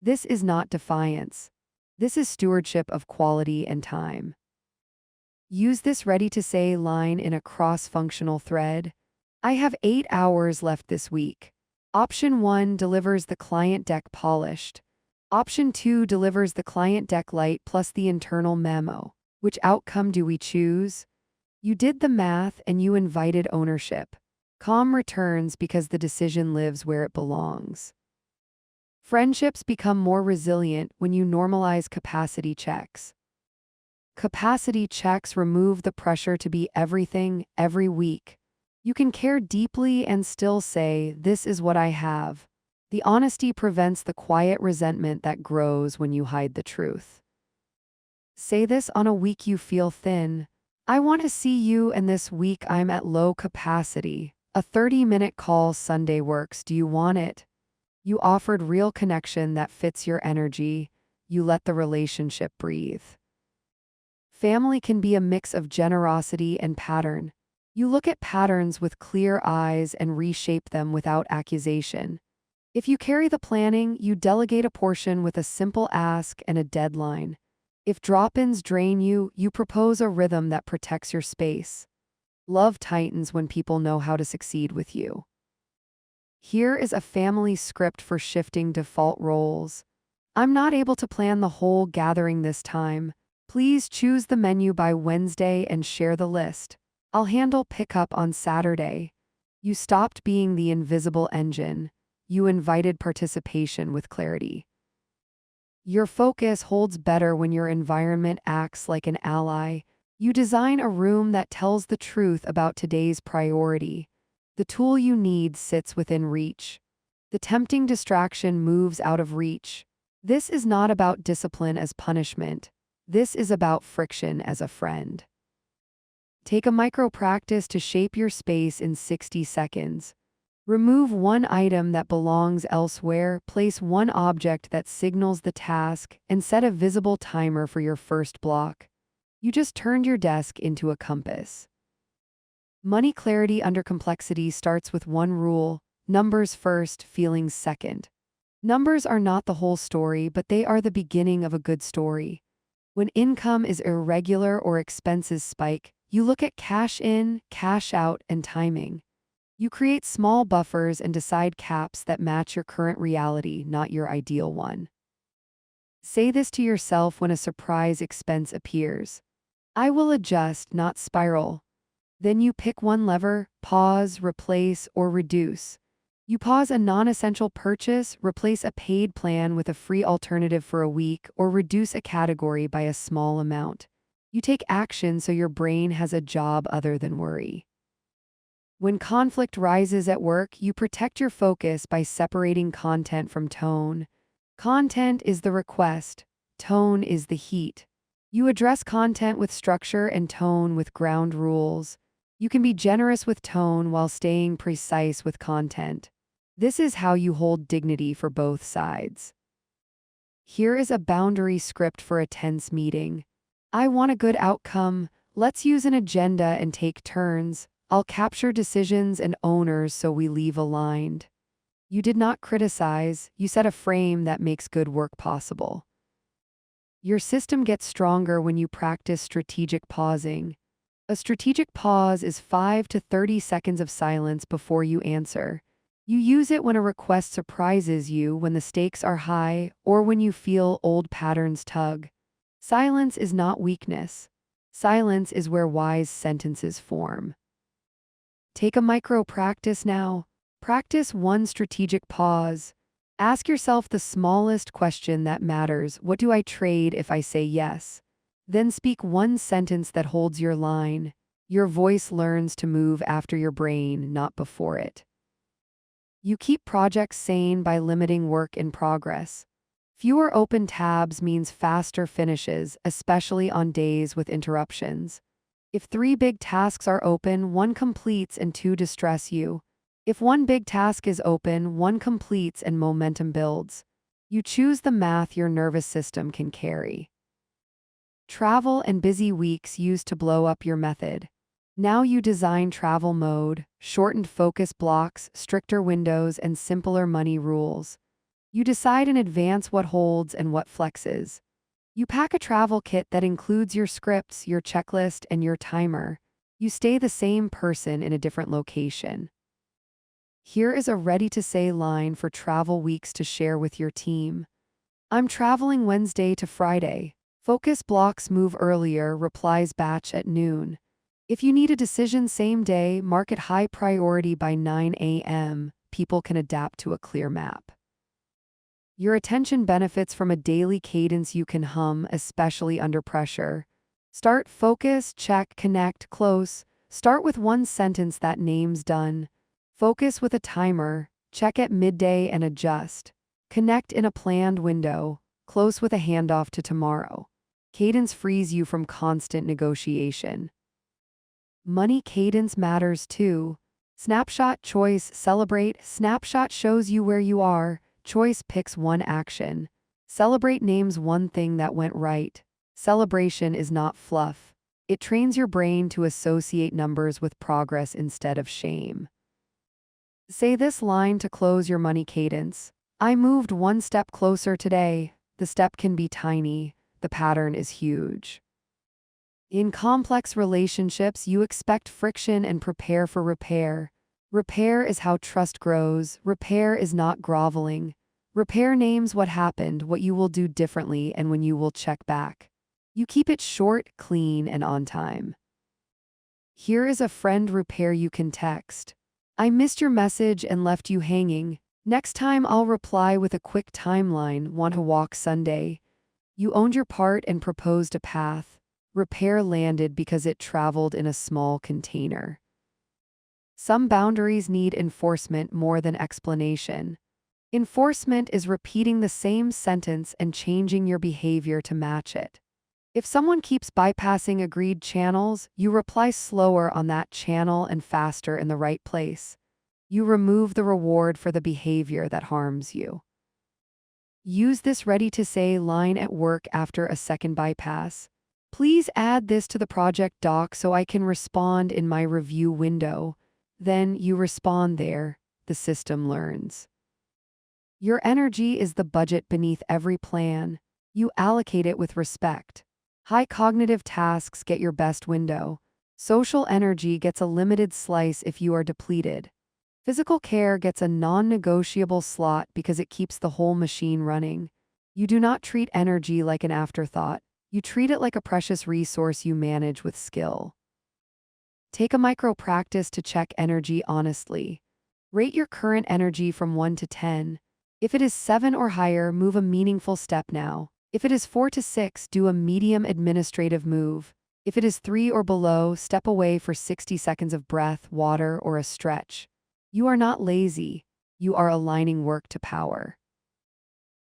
This is not defiance. This is stewardship of quality and time. Use this ready-to-say line in a cross-functional thread. I have 8 hours left this week. Option 1 delivers the client deck polished. Option 2 delivers the client deck light plus the internal memo. Which outcome do we choose? You did the math and you invited ownership. Calm returns because the decision lives where it belongs. Friendships become more resilient when you normalize capacity checks. Capacity checks remove the pressure to be everything every week. You can care deeply and still say, "This is what I have." The honesty prevents the quiet resentment that grows when you hide the truth. Say this on a week you feel thin. I want to see you, and this week I'm at low capacity. A 30-minute call Sunday works. Do you want it? You offered real connection that fits your energy. You let the relationship breathe. Family can be a mix of generosity and pattern. You look at patterns with clear eyes and reshape them without accusation. If you carry the planning, you delegate a portion with a simple ask and a deadline. If drop-ins drain you, you propose a rhythm that protects your space. Love tightens when people know how to succeed with you. Here is a family script for shifting default roles. I'm not able to plan the whole gathering this time. Please choose the menu by Wednesday and share the list. I'll handle pickup on Saturday. You stopped being the invisible engine. You invited participation with clarity. Your focus holds better when your environment acts like an ally. You design a room that tells the truth about today's priority. The tool you need sits within reach. The tempting distraction moves out of reach. This is not about discipline as punishment. This is about friction as a friend. Take a micro practice to shape your space in 60 seconds. Remove one item that belongs elsewhere, place one object that signals the task, and set a visible timer for your first block. You just turned your desk into a compass. Money clarity under complexity starts with one rule: numbers first, feelings second. Numbers are not the whole story, but they are the beginning of a good story. When income is irregular or expenses spike, you look at cash in, cash out, and timing. You create small buffers and decide caps that match your current reality, not your ideal one. Say this to yourself when a surprise expense appears: I will adjust, not spiral. Then you pick one lever: pause, replace, or reduce. You pause a non-essential purchase, replace a paid plan with a free alternative for a week, or reduce a category by a small amount. You take action so your brain has a job other than worry. When conflict rises at work, you protect your focus by separating content from tone. Content is the request, tone is the heat. You address content with structure and tone with ground rules. You can be generous with tone while staying precise with content. This is how you hold dignity for both sides. Here is a boundary script for a tense meeting. I want a good outcome. Let's use an agenda and take turns. I'll capture decisions and owners so we leave aligned. You did not criticize, you set a frame that makes good work possible. Your system gets stronger when you practice strategic pausing. A strategic pause is 5 to 30 seconds of silence before you answer. You use it when a request surprises you, when the stakes are high, or when you feel old patterns tug. Silence is not weakness. Silence is where wise sentences form. Take a micro practice now. Practice one strategic pause. Ask yourself the smallest question that matters: what do I trade if I say yes? Then speak one sentence that holds your line. Your voice learns to move after your brain, not before it. You keep projects sane by limiting work in progress. Fewer open tabs means faster finishes, especially on days with interruptions. If 3 big tasks are open, 1 completes and 2 distress you. If 1 big task is open, 1 completes and momentum builds. You choose the math your nervous system can carry. Travel and busy weeks used to blow up your method. Now you design travel mode, shortened focus blocks, stricter windows, and simpler money rules. You decide in advance what holds and what flexes. You pack a travel kit that includes your scripts, your checklist, and your timer. You stay the same person in a different location. Here is a ready-to-say line for travel weeks to share with your team. I'm traveling Wednesday to Friday. Focus blocks move earlier, replies batch at noon. If you need a decision same day, mark it high priority by 9 a.m. People can adapt to a clear map. Your attention benefits from a daily cadence you can hum, especially under pressure. Start, focus, check, connect, close. Start with one sentence that name's done. Focus with a timer, check at midday and adjust. Connect in a planned window, close with a handoff to tomorrow. Cadence frees you from constant negotiation. Money cadence matters too. Snapshot, choice, celebrate. Snapshot shows you where you are. Choice picks one action. Celebrate names one thing that went right. Celebration is not fluff. It trains your brain to associate numbers with progress instead of shame. Say this line to close your money cadence: I moved 1 step closer today. The step can be tiny. The pattern is huge. In complex relationships, you expect friction and prepare for repair. Repair is how trust grows. Repair is not groveling. Repair names what happened, what you will do differently, and when you will check back. You keep it short, clean, and on time. Here is a friend repair you can text. I missed your message and left you hanging. Next time I'll reply with a quick timeline. Want to walk Sunday? You owned your part and proposed a path. Repair landed because it traveled in a small container. Some boundaries need enforcement more than explanation. Enforcement is repeating the same sentence and changing your behavior to match it. If someone keeps bypassing agreed channels, you reply slower on that channel and faster in the right place. You remove the reward for the behavior that harms you. Use this ready-to-say line at work after a second bypass. Please add this to the project doc so I can respond in my review window. Then you respond there. The system learns. Your energy is the budget beneath every plan. You allocate it with respect. High cognitive tasks get your best window. Social energy gets a limited slice if you are depleted. Physical care gets a non-negotiable slot because it keeps the whole machine running. You do not treat energy like an afterthought. You treat it like a precious resource you manage with skill. Take a micro practice to check energy honestly. Rate your current energy from 1 to 10. If it is 7 or higher, move a meaningful step now. If it is 4 to 6, do a medium administrative move. If it is 3 or below, step away for 60 seconds of breath, water, or a stretch. You are not lazy. You are aligning work to power.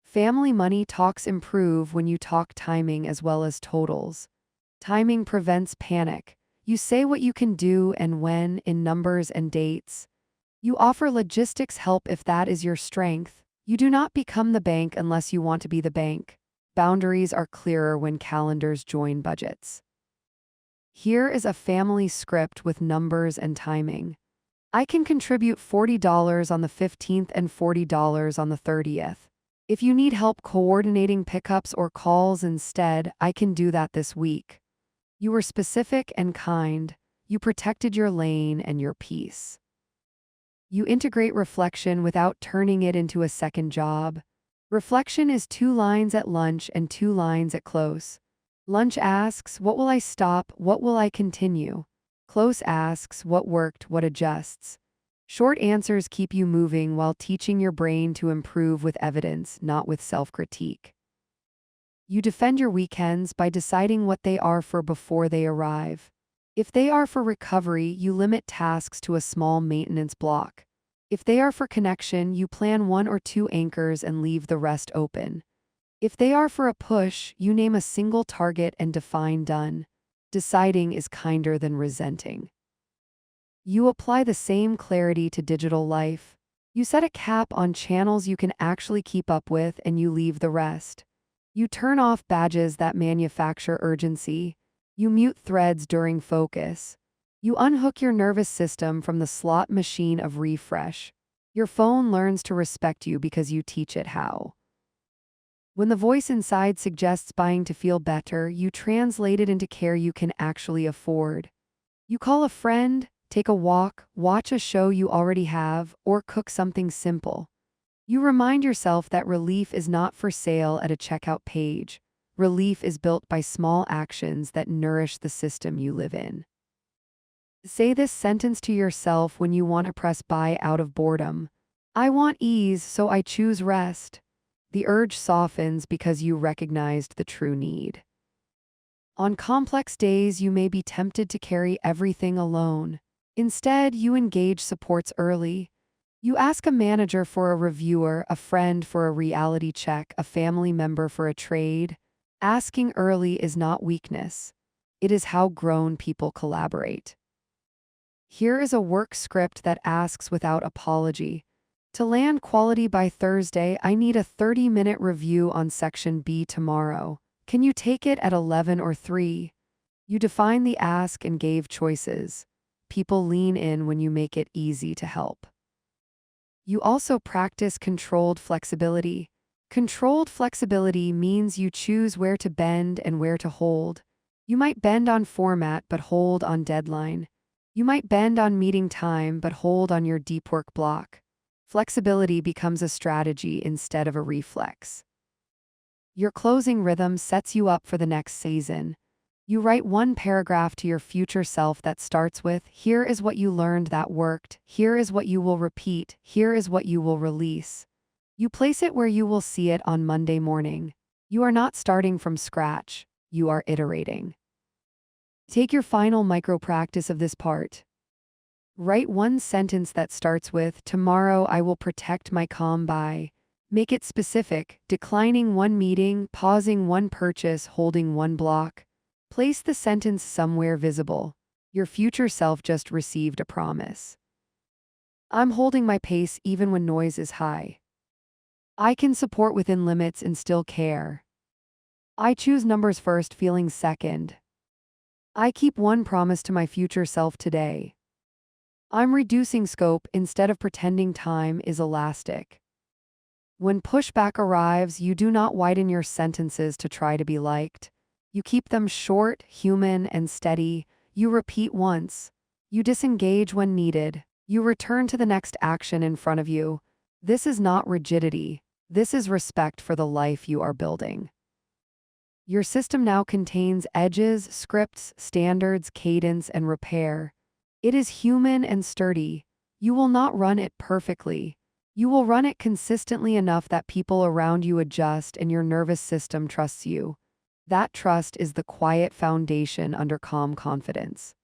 Family money talks improve when you talk timing as well as totals. Timing prevents panic. You say what you can do and when in numbers and dates. You offer logistics help if that is your strength. You do not become the bank unless you want to be the bank. Boundaries are clearer when calendars join budgets. Here is a family script with numbers and timing. I can contribute $40 on the 15th and $40 on the 30th. If you need help coordinating pickups or calls instead, I can do that this week. You were specific and kind. You protected your lane and your peace. You integrate reflection without turning it into a second job. Reflection is 2 lines at lunch and 2 lines at close. Lunch asks, what will I stop? What will I continue? Close asks, what worked? What adjusts? Short answers keep you moving while teaching your brain to improve with evidence, not with self-critique. You defend your weekends by deciding what they are for before they arrive. If they are for recovery, you limit tasks to a small maintenance block. If they are for connection, you plan 1 or 2 anchors and leave the rest open. If they are for a push, you name a single target and define done. Deciding is kinder than resenting. You apply the same clarity to digital life. You set a cap on channels you can actually keep up with and you leave the rest. You turn off badges that manufacture urgency. You mute threads during focus. You unhook your nervous system from the slot machine of refresh. Your phone learns to respect you because you teach it how. When the voice inside suggests buying to feel better, you translate it into care you can actually afford. You call a friend, take a walk, watch a show you already have, or cook something simple. You remind yourself that relief is not for sale at a checkout page. Relief is built by small actions that nourish the system you live in. Say this sentence to yourself when you want to press buy out of boredom. I want ease, so I choose rest. The urge softens because you recognized the true need. On complex days, you may be tempted to carry everything alone. Instead, you engage supports early. You ask a manager for a reviewer, a friend for a reality check, a family member for a trade. Asking early is not weakness. It is how grown people collaborate. Here is a work script that asks without apology. To land quality by Thursday, I need a 30-minute review on Section B tomorrow. Can you take it at 11 or 3? You define the ask and gave choices. People lean in when you make it easy to help. You also practice controlled flexibility. Controlled flexibility means you choose where to bend and where to hold. You might bend on format but hold on deadline. You might bend on meeting time but hold on your deep work block. Flexibility becomes a strategy instead of a reflex. Your closing rhythm sets you up for the next season. You write 1 paragraph to your future self that starts with, here is what you learned that worked, here is what you will repeat, here is what you will release. You place it where you will see it on Monday morning. You are not starting from scratch, you are iterating. Take your final micro practice of this part. Write 1 sentence that starts with, tomorrow I will protect my calm by. Make it specific, declining one meeting, pausing one purchase, holding one block. Place the sentence somewhere visible. Your future self just received a promise. I'm holding my pace even when noise is high. I can support within limits and still care. I choose numbers first, feelings second. I keep one promise to my future self today. I'm reducing scope instead of pretending time is elastic. When pushback arrives, you do not widen your sentences to try to be liked. You keep them short, human, and steady. You repeat once. You disengage when needed. You return to the next action in front of you. This is not rigidity. This is respect for the life you are building. Your system now contains edges, scripts, standards, cadence, and repair. It is human and sturdy. You will not run it perfectly. You will run it consistently enough that people around you adjust and your nervous system trusts you. That trust is the quiet foundation under calm confidence.